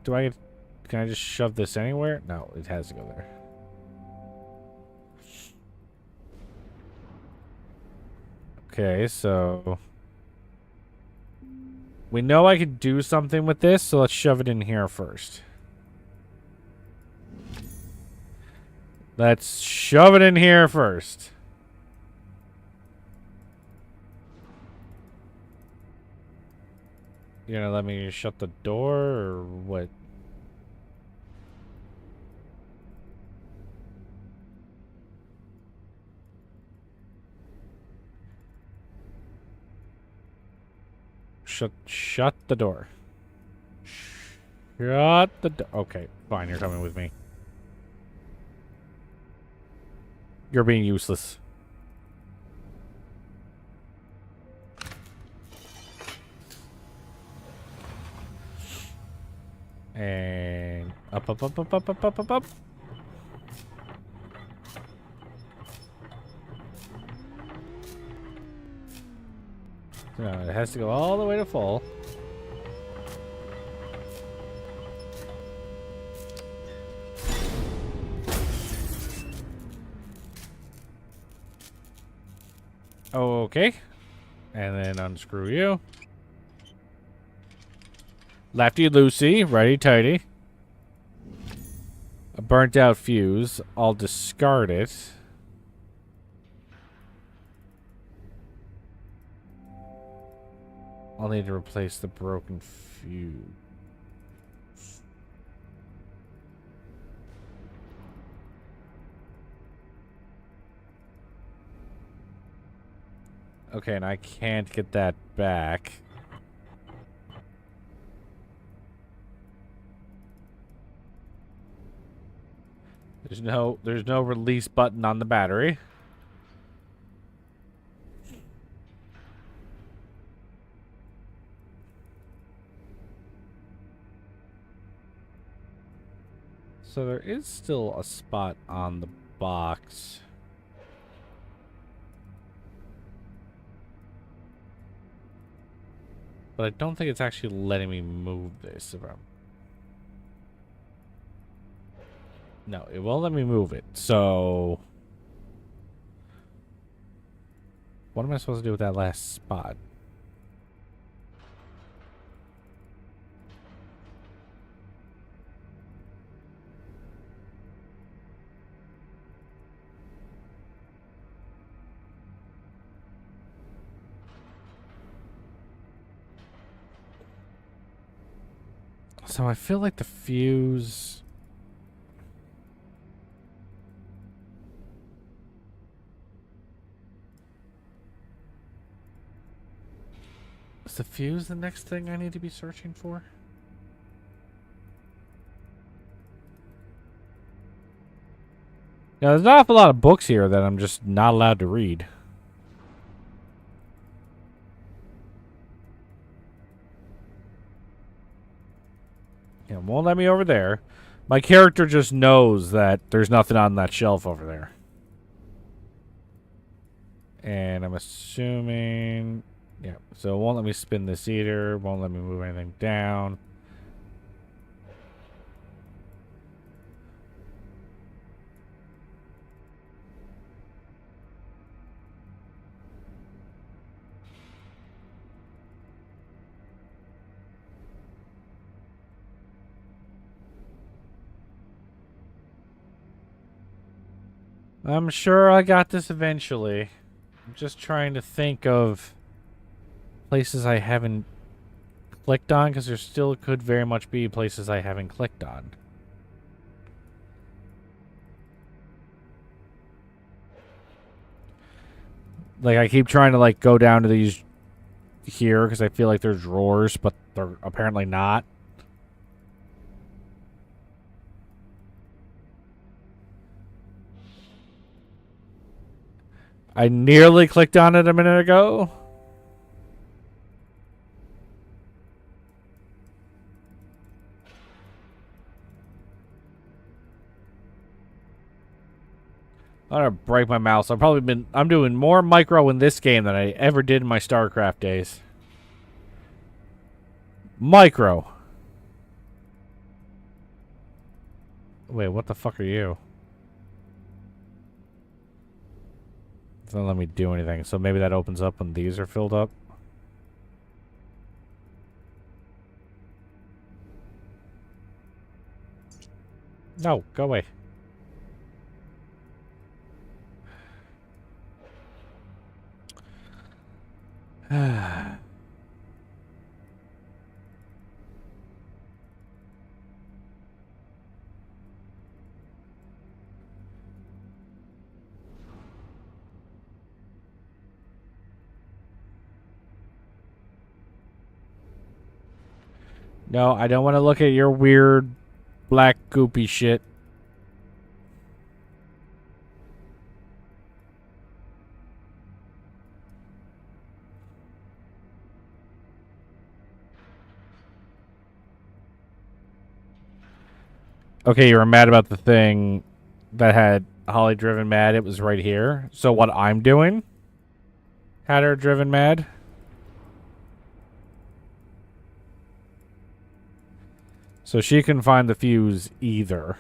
Can I just shove this anywhere? No, it has to go there. Okay, so... We know I could do something with this, so let's shove it in here first. Let's shove it in here first. You gonna let me shut the door, or what? Shut the door. Shut the door. Okay, fine, you're coming with me. You're being useless. And up. No, it has to go all the way to full. Okay. And then unscrew you. Lefty Lucy, righty tighty. A burnt out fuse. I'll discard it. I'll need to replace the broken fuse. Okay, and I can't get that back. There's no release button on the battery. So there is still a spot on the box. But I don't think it's actually letting me move this. No, it won't let me move it. So what am I supposed to do with that last spot? So I feel like the fuse... Is the fuse the next thing I need to be searching for? Now, there's an awful lot of books here that I'm just not allowed to read. Yeah, won't let me over there. My character just knows that there's nothing on that shelf over there. And I'm assuming... Yeah, so it won't let me spin this either. Won't let me move anything down. I'm sure I got this eventually. I'm just trying to think of places I haven't clicked on, because there still could very much be places I haven't clicked on. Like, I keep trying to, like, go down to these here because I feel like they're drawers, but they're apparently not. I nearly clicked on it a minute ago. I'm gonna break my mouse. I'm doing more micro in this game than I ever did in my StarCraft days. Micro. Wait, what the fuck are you? It doesn't let me do anything, so maybe that opens up when these are filled up. No, go away. No, I don't want to look at your weird black goopy shit. Okay, you were mad about the thing that had Holly driven mad. It was right here. So what I'm doing had her driven mad. So she couldn't find the fuse either.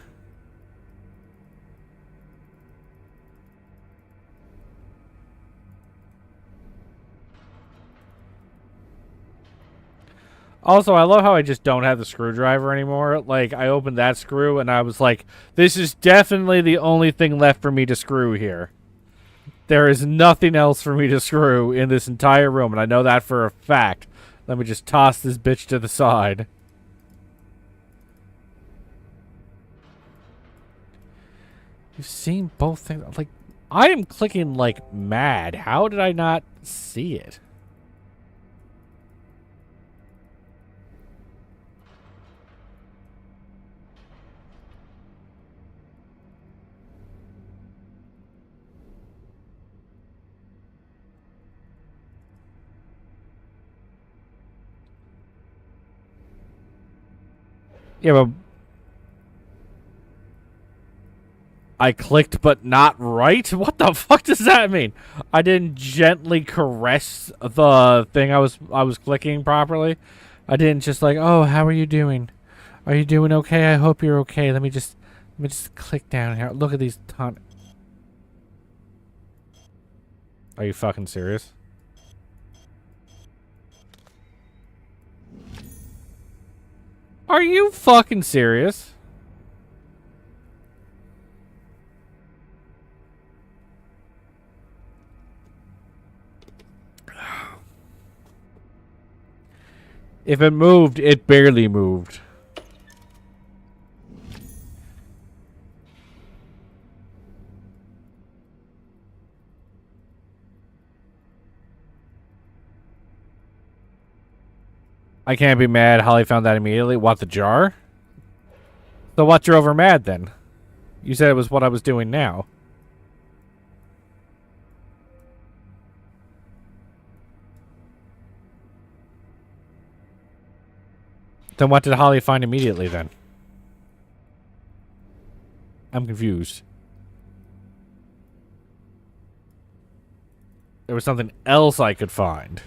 Also, I love how I just don't have the screwdriver anymore. Like, I opened that screw and I was like, this is definitely the only thing left for me to screw here. There is nothing else for me to screw in this entire room, and I know that for a fact. Let me just toss this bitch to the side. You've seen both things. Like, I am clicking like mad. How did I not see it. Yeah, but I clicked but not right? What the fuck does that mean? I didn't gently caress the thing I was clicking properly. I didn't just like, "Oh, how are you doing? Are you doing okay? I hope you're okay. Let me just click down here. Look at these ton." Are you fucking serious? Are you fucking serious? If it moved, it barely moved. I can't be mad. Holly found that immediately. What, the jar? So what drove her mad then? You said it was what I was doing now. Then what did Holly find immediately then? I'm confused. There was something else I could find.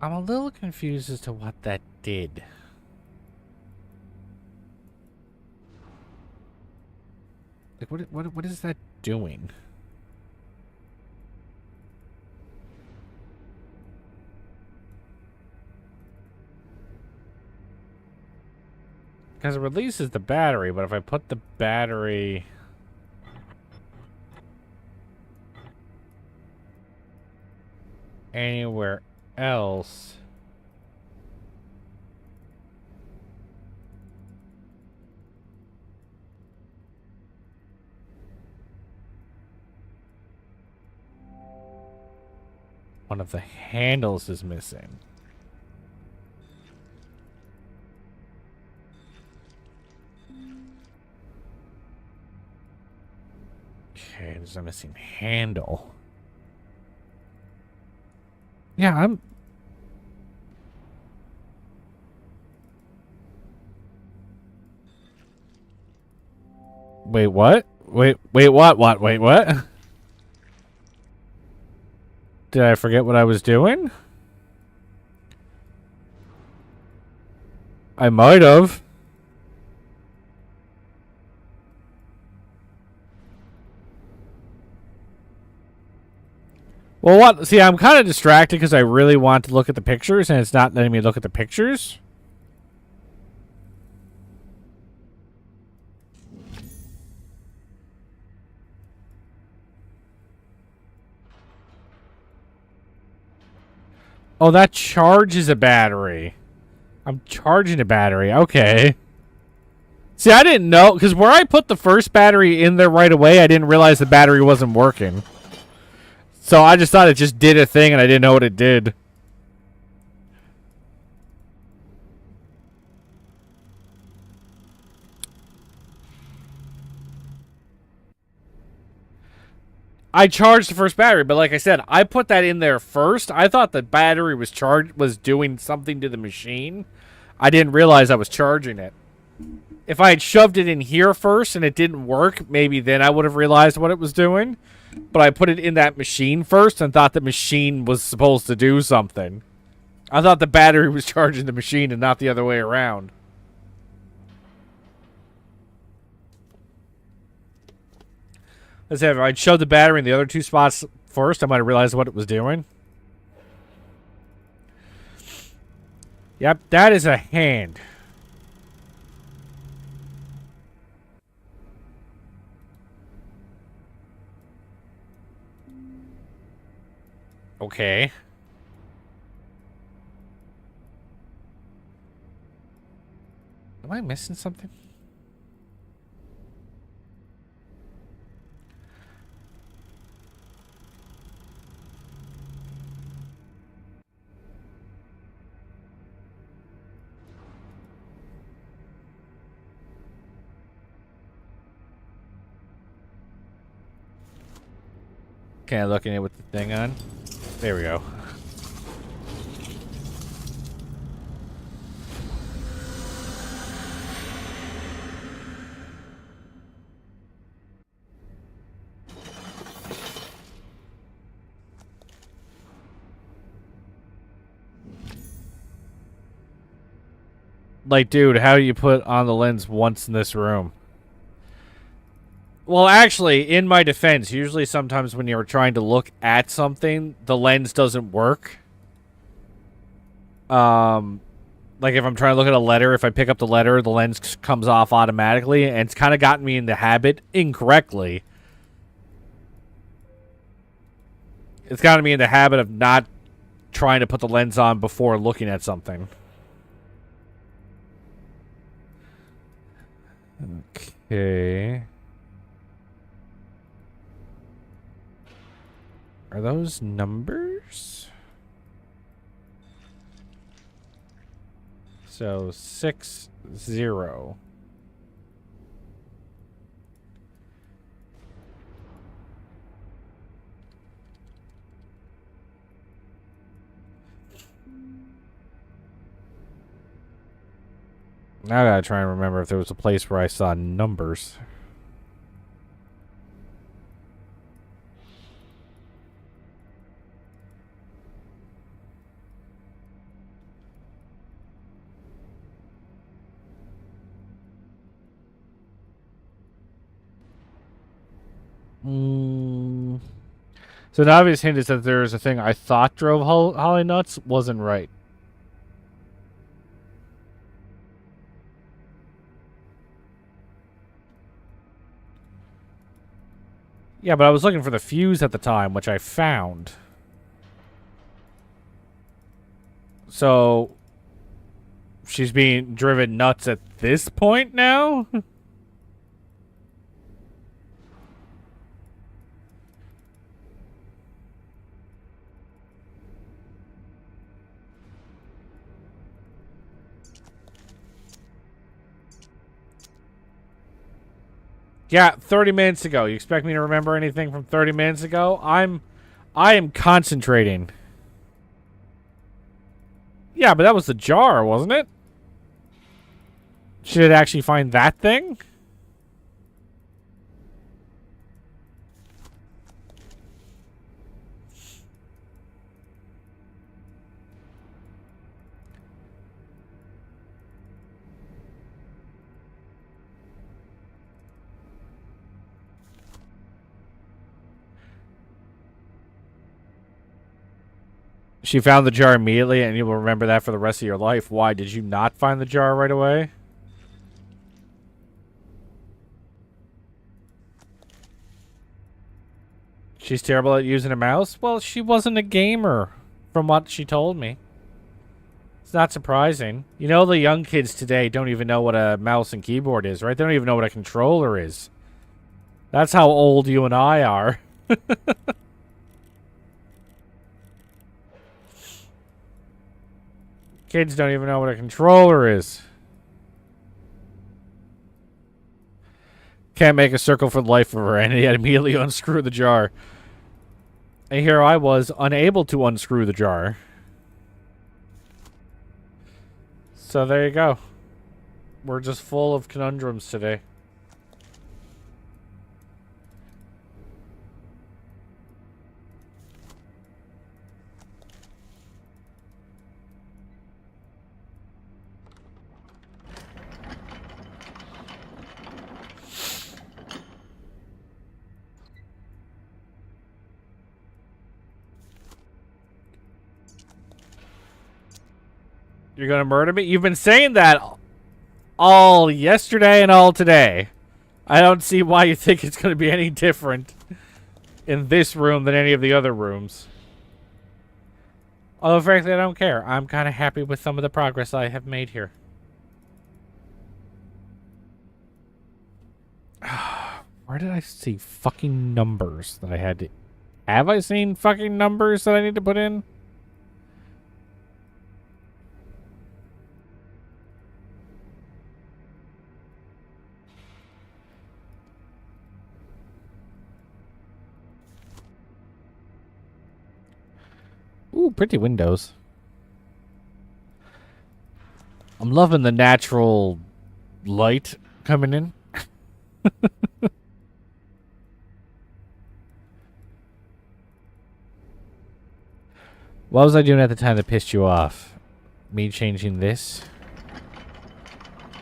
I'm a little confused as to what that did. Like, what is that doing? Because it releases the battery, but if I put the battery... anywhere else... one of the handles is missing. Okay, there's a missing handle. Yeah, I'm... Wait, what? Wait, what? Wait, what? Did I forget what I was doing? I might have. Well, what? See, I'm kind of distracted because I really want to look at the pictures, and it's not letting me look at the pictures. Oh, that charges a battery. I'm charging a battery. Okay. See, I didn't know, because where I put the first battery in there right away, I didn't realize the battery wasn't working. So I just thought it just did a thing, and I didn't know what it did. I charged the first battery, but like I said, I put that in there first. I thought the battery was doing something to the machine. I didn't realize I was charging it. If I had shoved it in here first and it didn't work, maybe then I would have realized what it was doing. But I put it in that machine first and thought the machine was supposed to do something. I thought the battery was charging the machine and not the other way around. Let's say if I'd shoved the battery in the other two spots first, I might have realized what it was doing. Yep, that is a hand. Okay. Am I missing something? Can I look in it with the thing on? There we go. Like, dude, how do you put on the lens once in this room? Well, actually, in my defense, usually sometimes when you're trying to look at something, the lens doesn't work. Like if I'm trying to look at a letter, if I pick up the letter, the lens comes off automatically, and it's kind of gotten me in the habit, incorrectly. It's gotten me in the habit of not trying to put the lens on before looking at something. Okay. Are those numbers? So 6, 0. Now I gotta try and remember if there was a place where I saw numbers. So an obvious hint is that there is a thing I thought drove Holly nuts wasn't right. Yeah, but I was looking for the fuse at the time, which I found. So she's being driven nuts at this point now? Yeah, 30 minutes ago. You expect me to remember anything from 30 minutes ago? I am concentrating. Yeah, but that was the jar, wasn't it? Should it actually find that thing? She found the jar immediately, and you will remember that for the rest of your life. Why did you not find the jar right away? She's terrible at using a mouse? Well, she wasn't a gamer, from what she told me. It's not surprising. You know, the young kids today don't even know what a mouse and keyboard is, right? They don't even know what a controller is. That's how old you and I are. Kids don't even know what a controller is. Can't make a circle for the life of her, and he had immediately unscrew the jar. And here I was, unable to unscrew the jar. So there you go. We're just full of conundrums today. You're gonna murder me? You've been saying that all yesterday and all today. I don't see why you think it's gonna be any different in this room than any of the other rooms. Although, frankly, I don't care. I'm kind of happy with some of the progress I have made here. Where did I see fucking numbers that I had to... Have I seen fucking numbers that I need to put in? Ooh, pretty windows. I'm loving the natural light coming in. What was I doing at the time that pissed you off? Me changing this?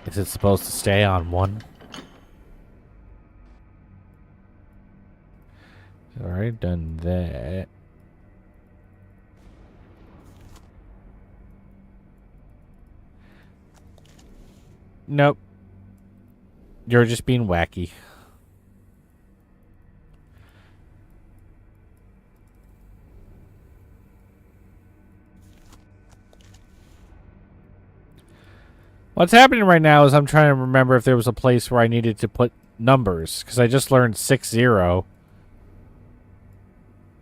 Is it supposed to stay on one? Alright, done that. Nope. You're just being wacky. What's happening right now is I'm trying to remember if there was a place where I needed to put numbers, because I just learned 6-0.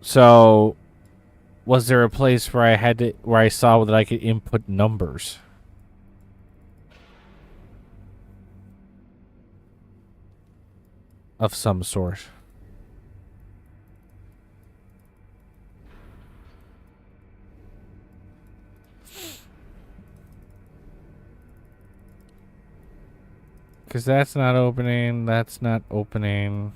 So, was there a place where I saw that I could input numbers? Of some sort. Because that's not opening. That's not opening.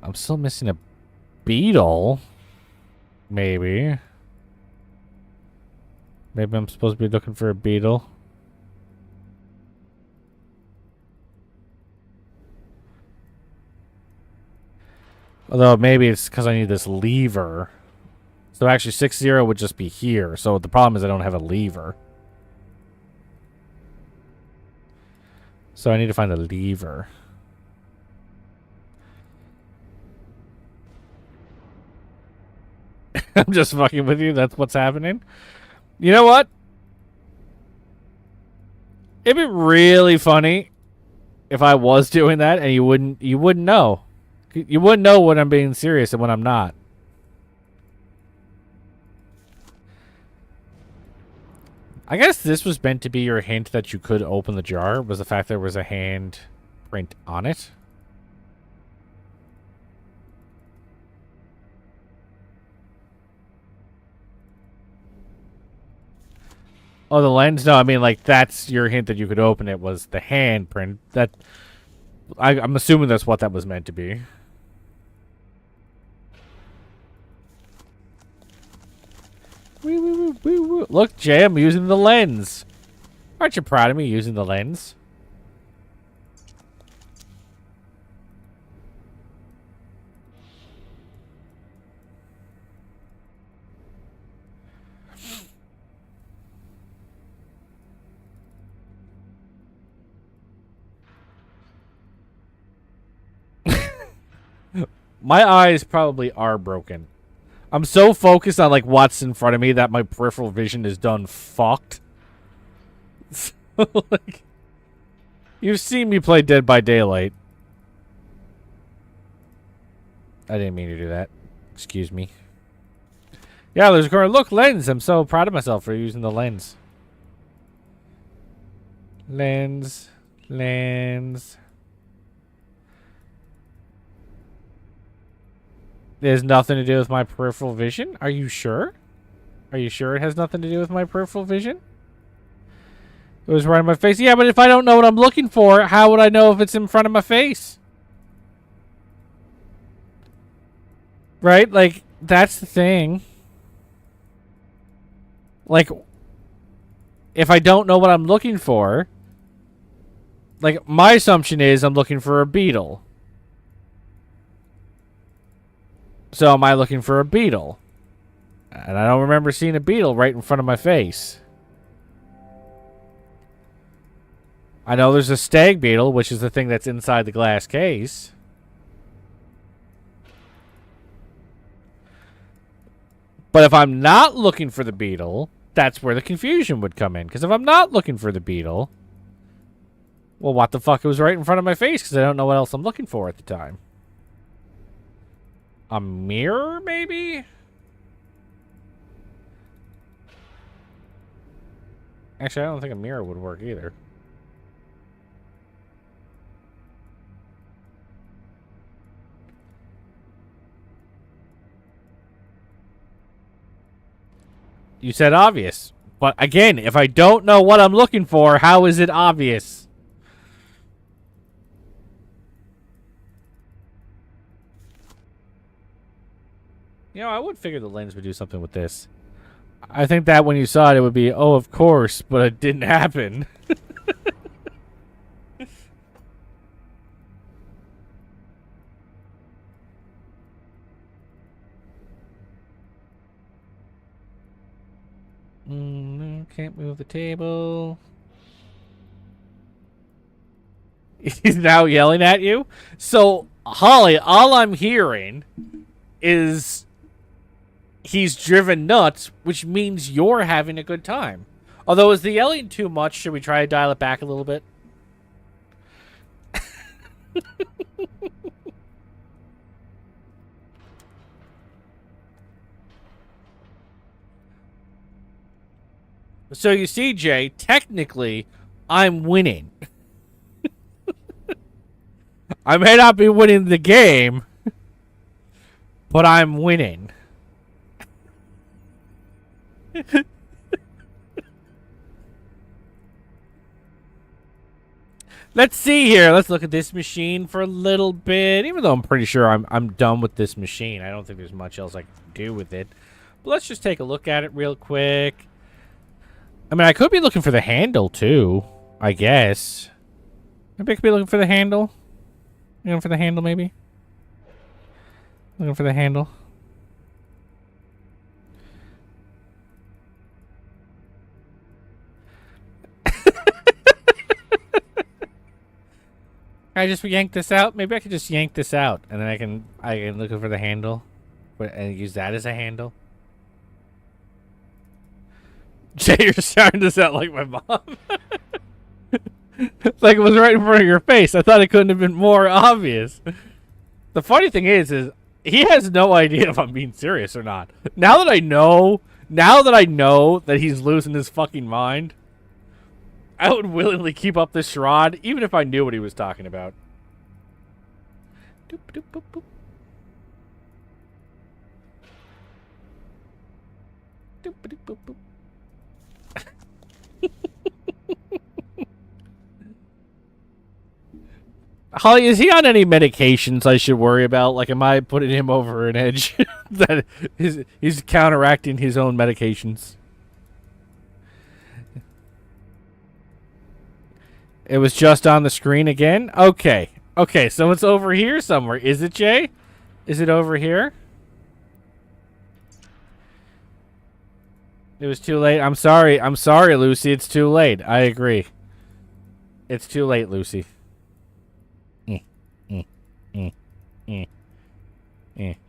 I'm still missing a beetle. Maybe. Maybe I'm supposed to be looking for a beetle. Although maybe it's because I need this lever. So actually 6-0 would just be here. So the problem is I don't have a lever. So I need to find the lever. I'm just fucking with you. That's what's happening. You know what? It'd be really funny if I was doing that and you wouldn't know. You wouldn't know when I'm being serious and when I'm not. I guess this was meant to be your hint that you could open the jar, was the fact there was a hand print on it. Oh, the lens? No, I mean, like, that's your hint that you could open it, was the hand print. That I'm assuming that's what that was meant to be. Woo, woo, woo, woo, woo. Look, Jay, I'm using the lens. Aren't you proud of me using the lens? My eyes probably are broken. I'm so focused on like what's in front of me that my peripheral vision is done fucked. So, like, you've seen me play Dead by Daylight. I didn't mean to do that. Excuse me. Yeah, there's a corner. Look, lens. I'm so proud of myself for using the lens. Lens. Lens. It has nothing to do with my peripheral vision? Are you sure? Are you sure it has nothing to do with my peripheral vision? It was right in my face. Yeah, but if I don't know what I'm looking for, how would I know if it's in front of my face? Right? Like, that's the thing. Like, if I don't know what I'm looking for, like, my assumption is I'm looking for a beetle. So am I looking for a beetle? And I don't remember seeing a beetle right in front of my face. I know there's a stag beetle, which is the thing that's inside the glass case. But if I'm not looking for the beetle, that's where the confusion would come in. Because if I'm not looking for the beetle, well, what the fuck? It was right in front of my face because I don't know what else I'm looking for at the time. A mirror, maybe? Actually, I don't think a mirror would work either. You said obvious. But again, if I don't know what I'm looking for, how is it obvious? You know, I would figure the lens would do something with this. I think that when you saw it, it would be, oh, of course, but it didn't happen. Can't move the table. He's now yelling at you. So, Holly, all I'm hearing is he's driven nuts, which means you're having a good time. Although, is the yelling too much? Should we try to dial it back a little bit? So you see, Jay, technically, I'm winning. I may not be winning the game, but I'm winning. Let's see here. Let's look at this machine for a little bit. Even though I'm pretty sure I'm done with this machine. I don't think there's much else I can do with it. But let's just take a look at it real quick. I mean, I could be looking for the handle, too. I guess. Maybe I could be looking for the handle. Looking for the handle, maybe? Looking for the handle. Can I just yank this out? Maybe I could just yank this out, and then I can look for the handle, and use that as a handle. Jay, you're starting to sound like my mom. Like it was right in front of your face. I thought it couldn't have been more obvious. The funny thing is he has no idea if I'm being serious or not. Now that I know that he's losing his fucking mind, I would willingly keep up this charade, even if I knew what he was talking about. Doop, doop, boop, boop. Doop, doop, boop, boop. Holly, is he on any medications I should worry about? Like, am I putting him over an edge? That he's counteracting his own medications. It was just on the screen again? Okay. Okay, so it's over here somewhere. Is it, Jay? Is it over here? It was too late. I'm sorry. I'm sorry, Lucy. It's too late. I agree. It's too late, Lucy.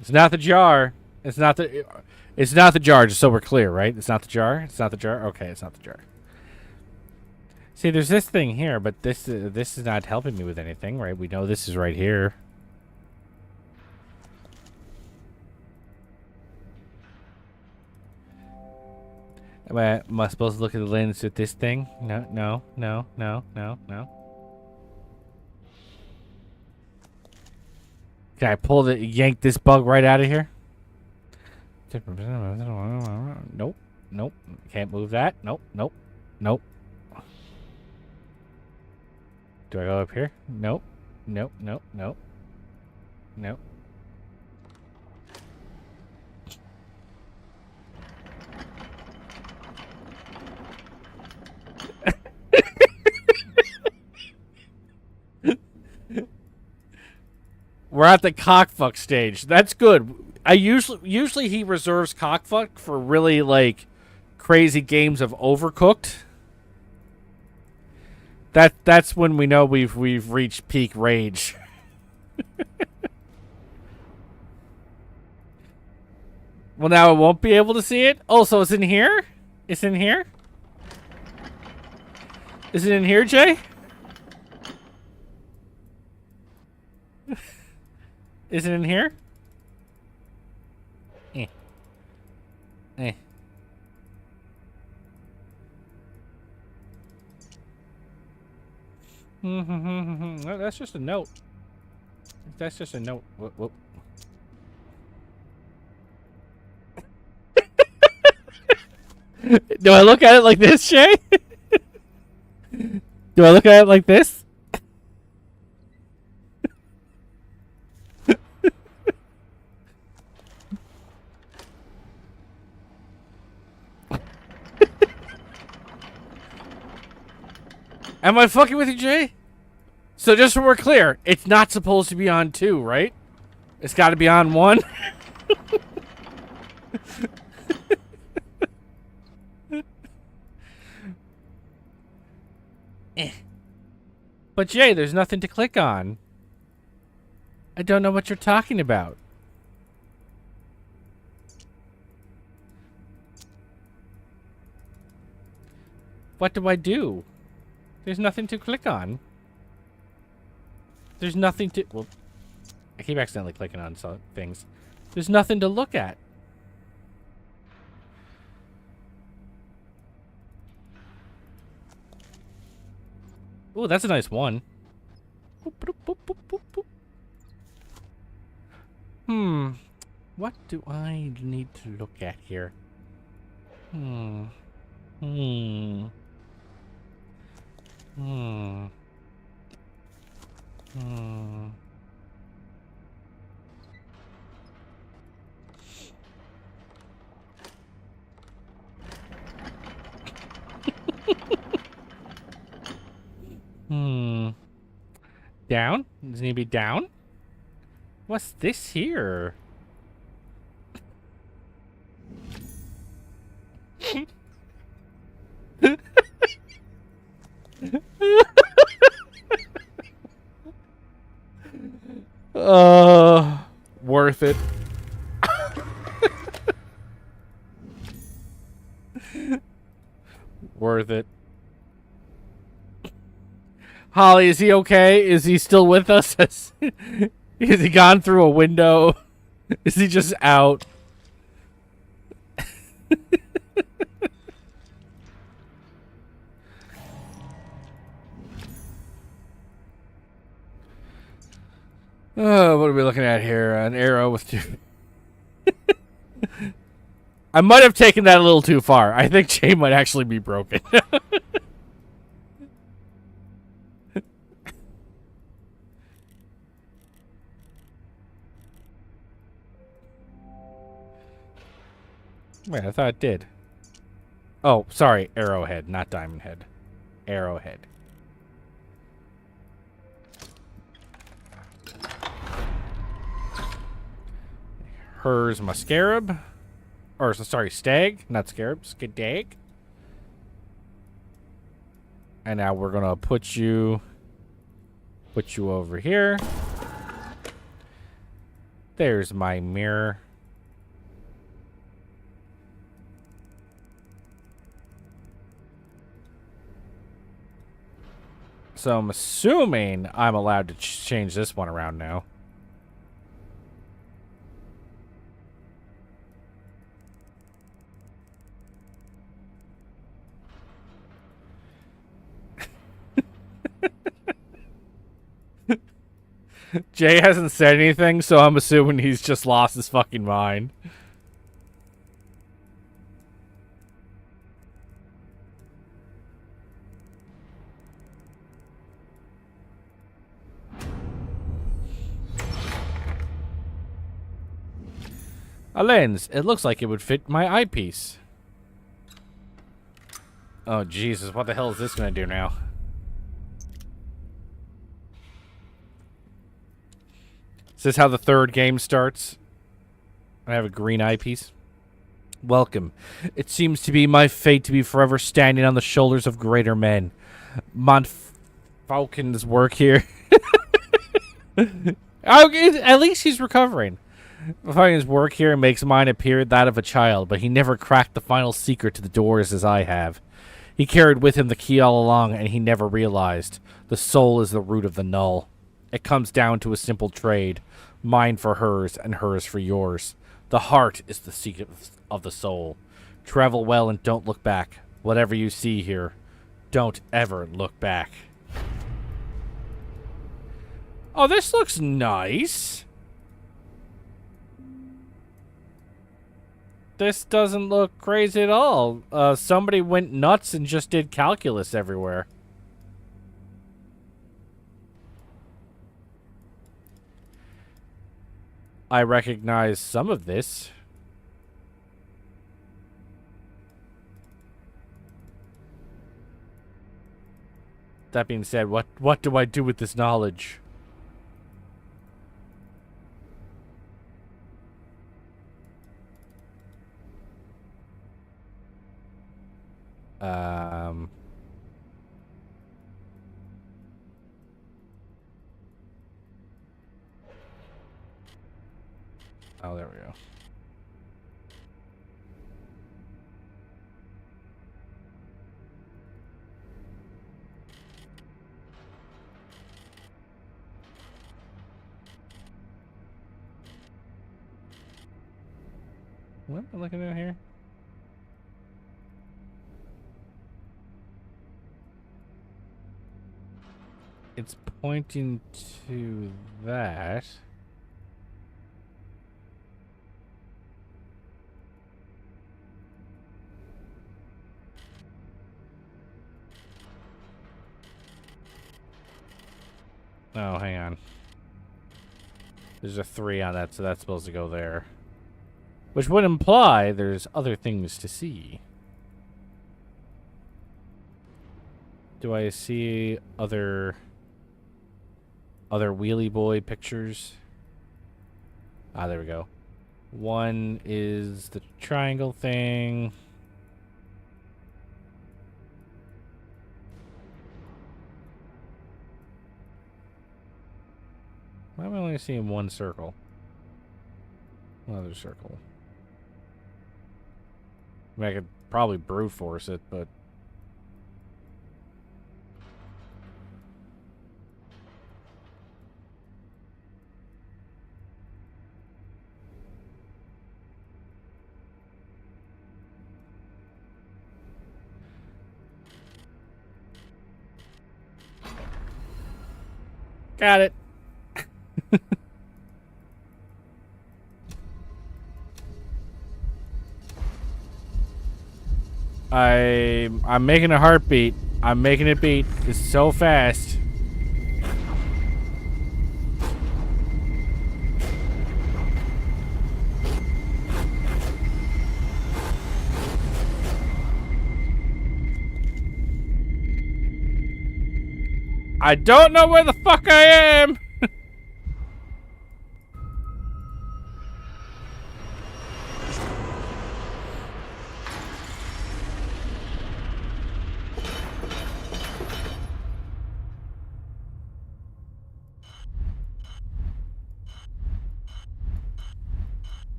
It's not the jar. It's not the jar, just so we're clear, right? It's not the jar? It's not the jar? Okay, it's not the jar. See, there's this thing here, but this is not helping me with anything, right? We know this is right here. Am I supposed to look at the lens with this thing? No, no, no, no, no, no. Can I yank this bug right out of here? Nope. Nope. Can't move that. Nope. Nope. Nope. Do I go up here? Nope. Nope. Nope. Nope. Nope. We're at the cockfuck stage. That's good. I usually he reserves cockfuck for really like crazy games of Overcooked. That's when we know we've reached peak rage. Well, now I won't be able to see it. Oh, so it's in here? It's in here? Is it in here, Jay? Is it in here? Eh. Eh. No, that's just a note. That's just a note. Whoop, whoop. Do I look at it like this, Shay? Do I look at it like this? Am I fucking with you, Jay? So just so we're clear, it's not supposed to be on 2, right? It's got to be on 1. But Jay, there's nothing to click on. I don't know what you're talking about. What do I do? There's nothing to click on. There's nothing to... Well, I keep accidentally clicking on some things. There's nothing to look at. Ooh, that's a nice one. Boop, boop, boop, boop, boop, boop. What do I need to look at here? Hmm. Down? Does it need to be down? What's this here? Worth it. Worth it. Holly, is he okay? Is he still with us? Has he gone through a window? Is he just out? Oh, what are we looking at here? An arrow with 2. I might have taken that a little too far. I think Jay might actually be broken. Wait, I thought it did. Oh, sorry. Arrowhead, not Diamond Head. Arrowhead. Hers Mascarab. Or, sorry, Stag. Not Scarab. Skadag. And now we're going to put you over here. There's my mirror. So I'm assuming I'm allowed to change this one around now. Jay hasn't said anything, so I'm assuming he's just lost his fucking mind. A lens. It looks like it would fit my eyepiece. Oh, Jesus. What the hell is this going to do now? Is this how the third game starts? I have a green eyepiece. Welcome. It seems to be my fate to be forever standing on the shoulders of greater men. Falcon's work here. Oh, at least he's recovering. Finding his work here makes mine appear that of a child, but he never cracked the final secret to the doors as I have. He carried with him the key all along, and he never realized. The soul is the root of the null. It comes down to a simple trade. Mine for hers, and hers for yours. The heart is the secret of the soul. Travel well and don't look back. Whatever you see here, don't ever look back. Oh, this looks nice. This doesn't look crazy at all. Somebody went nuts and just did calculus everywhere. I recognize some of this. That being said, what do I do with this knowledge? Oh, there we go. What am I looking at here? It's pointing to that. Oh, hang on. There's a 3 on that, so that's supposed to go there. Which would imply there's other things to see. Do I see other wheelie boy pictures? Ah, there we go. One is the triangle thing. Why am I only seeing one circle? Another circle. I mean, I could probably brute force it, but... Got it. I'm making a heartbeat. I'm making it beat. It's so fast. I don't know where the fuck I am.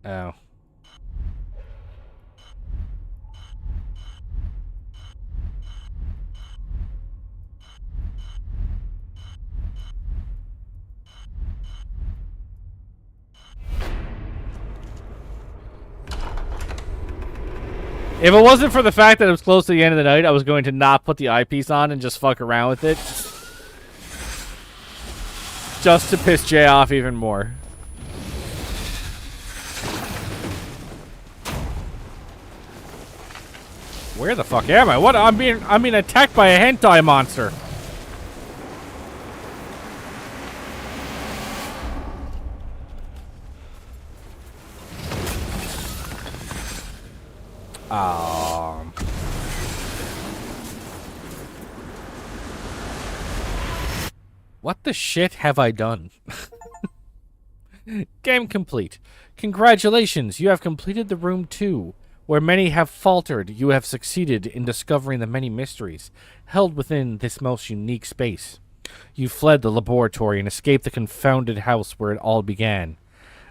Oh. If it wasn't for the fact that it was close to the end of the night, I was going to not put the eyepiece on and just fuck around with it. Just to piss Jay off even more. Where the fuck am I? What? I'm being attacked by a hentai monster. What the shit have I done? Game complete. Congratulations, you have completed the room 2. Where many have faltered, you have succeeded in discovering the many mysteries held within this most unique space. You fled the laboratory and escaped the confounded house where it all began.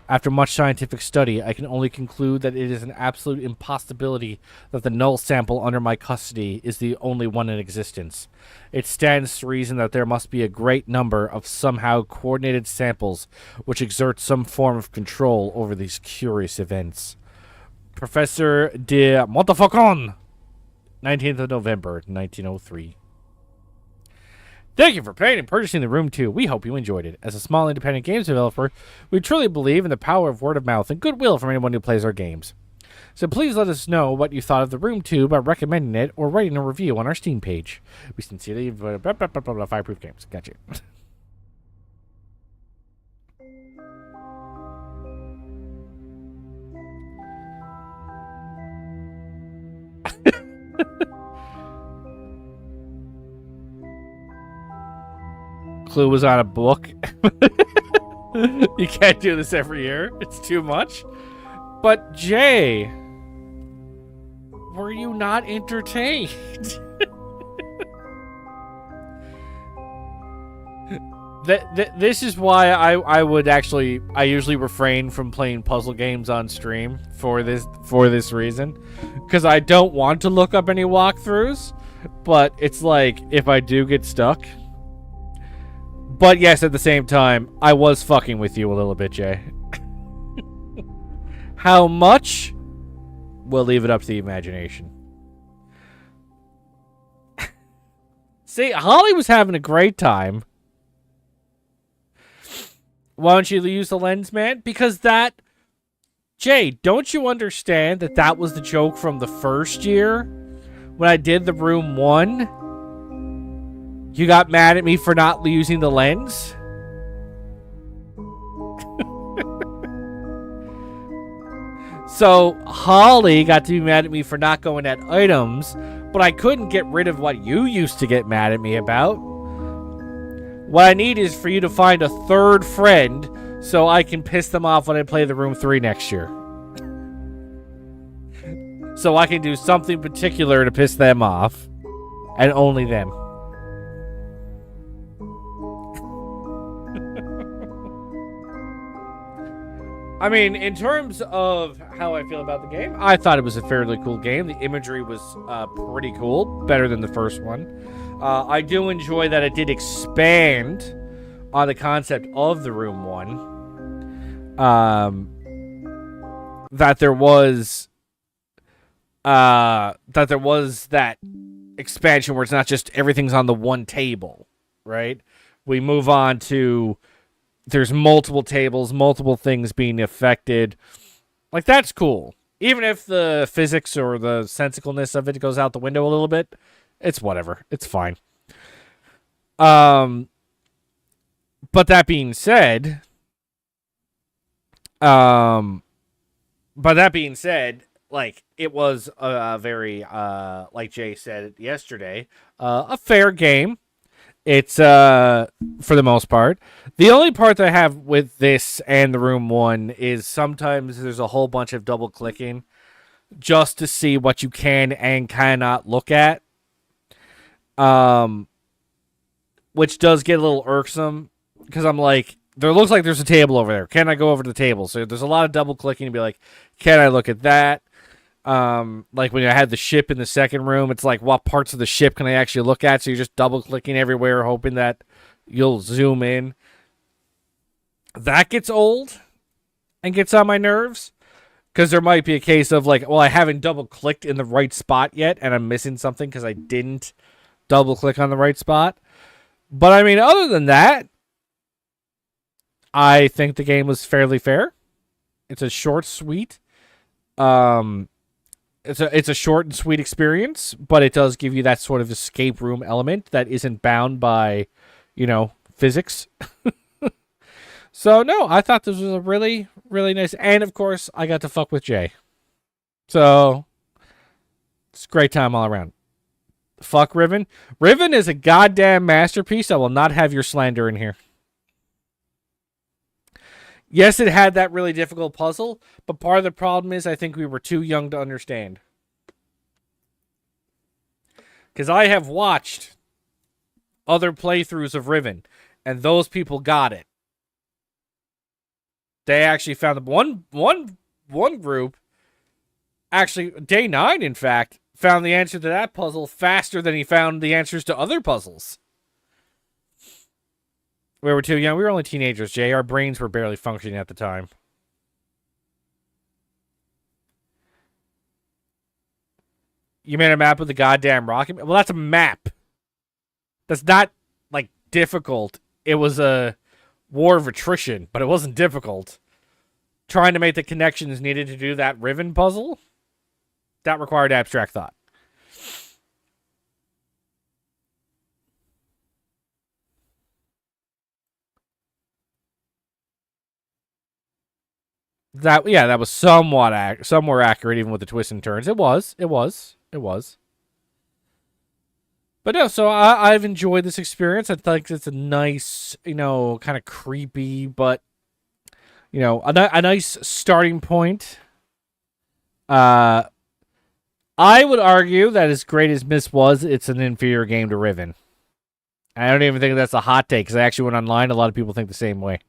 After much scientific study, I can only conclude that it is an absolute impossibility that the null sample under my custody is the only one in existence. It stands to reason that there must be a great number of somehow coordinated samples which exert some form of control over these curious events. Professor de Montefaucon, 19th of November, 1903. Thank you for playing and purchasing The Room 2. We hope you enjoyed it. As a small independent games developer, we truly believe in the power of word of mouth and goodwill from anyone who plays our games. So please let us know what you thought of The Room 2 by recommending it or writing a review on our Steam page. We sincerely Fireproof Games. Gotcha. Clue was on a book. You can't do this every year. It's too much. But Jay, were you not entertained? This is why I usually refrain from playing puzzle games on stream for this reason, because I don't want to look up any walkthroughs, but it's like if I do get stuck. But yes, at the same time, I was fucking with you a little bit, Jay. How much? We'll leave it up to the imagination. See, Holly was having a great time. Why don't you use the lens, man? Because that... Jay, don't you understand that that was the joke from the first year? When I did The Room 1? You got mad at me for not using the lens? So, Holly got to be mad at me for not going at items, but I couldn't get rid of what you used to get mad at me about. What I need is for you to find a third friend so I can piss them off when I play The Room 3 next year. So I can do something particular to piss them off. And only them. I mean, in terms of how I feel about the game, I thought it was a fairly cool game. The imagery was pretty cool, better than the first one. I do enjoy that it did expand on the concept of The Room 1. That there was that expansion where it's not just everything's on the one table, right? We move on to... There's multiple tables, multiple things being affected. Like, that's cool. Even if the physics or the sensicalness of it goes out the window a little bit, it's whatever. It's fine. But that being said, like, it was a very, like Jay said yesterday, a fair game. It's, for the most part. The only part that I have with this and The Room 1 is sometimes there's a whole bunch of double clicking just to see what you can and cannot look at. Which does get a little irksome because I'm like, there looks like there's a table over there. Can I go over to the table? So there's a lot of double clicking to be like, can I look at that? Like when I had the ship in the second room, it's like, what parts of the ship can I actually look at? So you're just double clicking everywhere, hoping that you'll zoom in. That gets old and gets on my nerves because there might be a case of like, well, I haven't double clicked in the right spot yet and I'm missing something because I didn't double click on the right spot. But I mean, other than that, I think the game was fairly fair. It's a short, sweet, It's a short and sweet experience, but it does give you that sort of escape room element that isn't bound by, physics. So, no, I thought this was a really, really nice... And, of course, I got to fuck with Jay. So, it's a great time all around. Fuck Riven. Riven is a goddamn masterpiece. I will not have your slander in here. Yes, it had that really difficult puzzle, but part of the problem is I think we were too young to understand. Because I have watched other playthroughs of Riven, and those people got it. They actually found the one group, actually day 9 in fact, found the answer to that puzzle faster than he found the answers to other puzzles. We were too young. We were only teenagers, Jay. Our brains were barely functioning at the time. You made a map with the goddamn rocket? Well, that's a map. That's not, like, difficult. It was a war of attrition, but it wasn't difficult. Trying to make the connections needed to do that Riven puzzle, that required abstract thought. That was somewhat more accurate, even with the twists and turns. It was. But no, so I've enjoyed this experience. I think it's a nice, kind of creepy, but a nice starting point. I would argue that as great as Myst was, it's an inferior game to Riven. I don't even think that's a hot take, because I actually went online. A lot of people think the same way.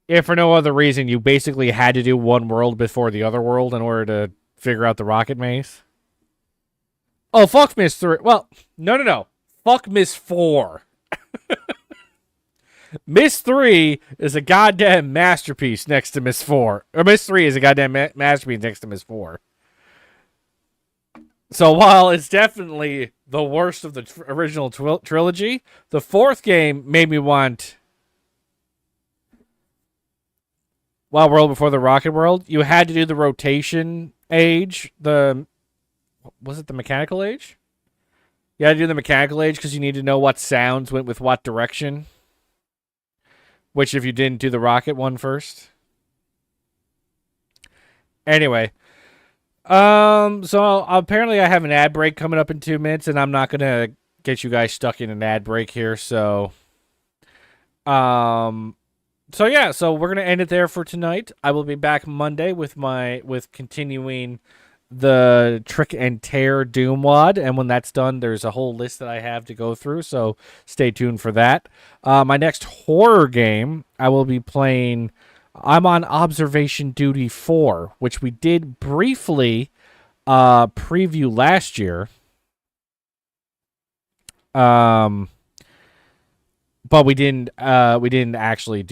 If for no other reason, you basically had to do one world before the other world in order to figure out the rocket maze. Oh, fuck Myst 3. Well, no. Fuck Myst 4. Myst 3 is a goddamn masterpiece next to Myst 4. Or Myst 3 is a goddamn masterpiece next to Myst 4. So while it's definitely the worst of the original trilogy, the fourth game made me want... Well, World Before the Rocket World, you had to do the rotation age. Was it the mechanical age? You had to do the mechanical age because you need to know what sounds went with what direction. Which if you didn't do the rocket one first. Anyway. So apparently I have an ad break coming up in 2 minutes, and I'm not going to get you guys stuck in an ad break here, so... So yeah, so we're gonna end it there for tonight. I will be back Monday with continuing the Trick and Tear Doom WOD, and when that's done, there's a whole list that I have to go through. So stay tuned for that. My next horror game I will be playing. I'm on Observation Duty 4, which we did briefly preview last year. But we didn't actually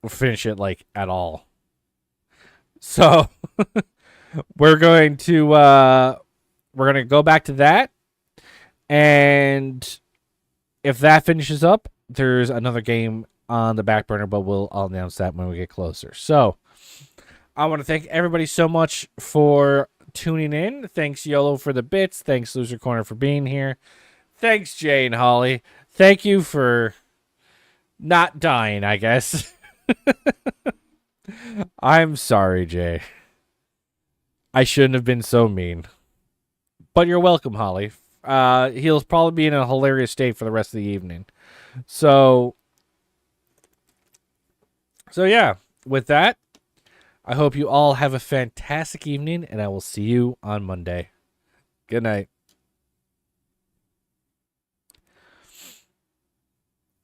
finish it like at all. So we're going to go back to that, and if that finishes up, there's another game on the back burner, but I'll announce that when we get closer. So I want to thank everybody so much for tuning in. Thanks YOLO for the bits. Thanks Loser Corner for being here. Thanks Jay and Holly. Thank you for not dying, I guess. I'm sorry, Jay. I shouldn't have been so mean. But you're welcome, Holly. He'll probably be in a hilarious state for the rest of the evening. So yeah, with that, I hope you all have a fantastic evening, and I will see you on Monday. Good night.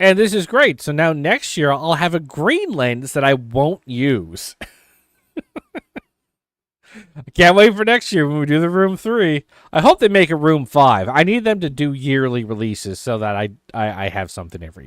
And this is great. So now next year, I'll have a green lens that I won't use. I can't wait for next year when we do the Room 3. I hope they make a Room 5. I need them to do yearly releases so that I have something every year.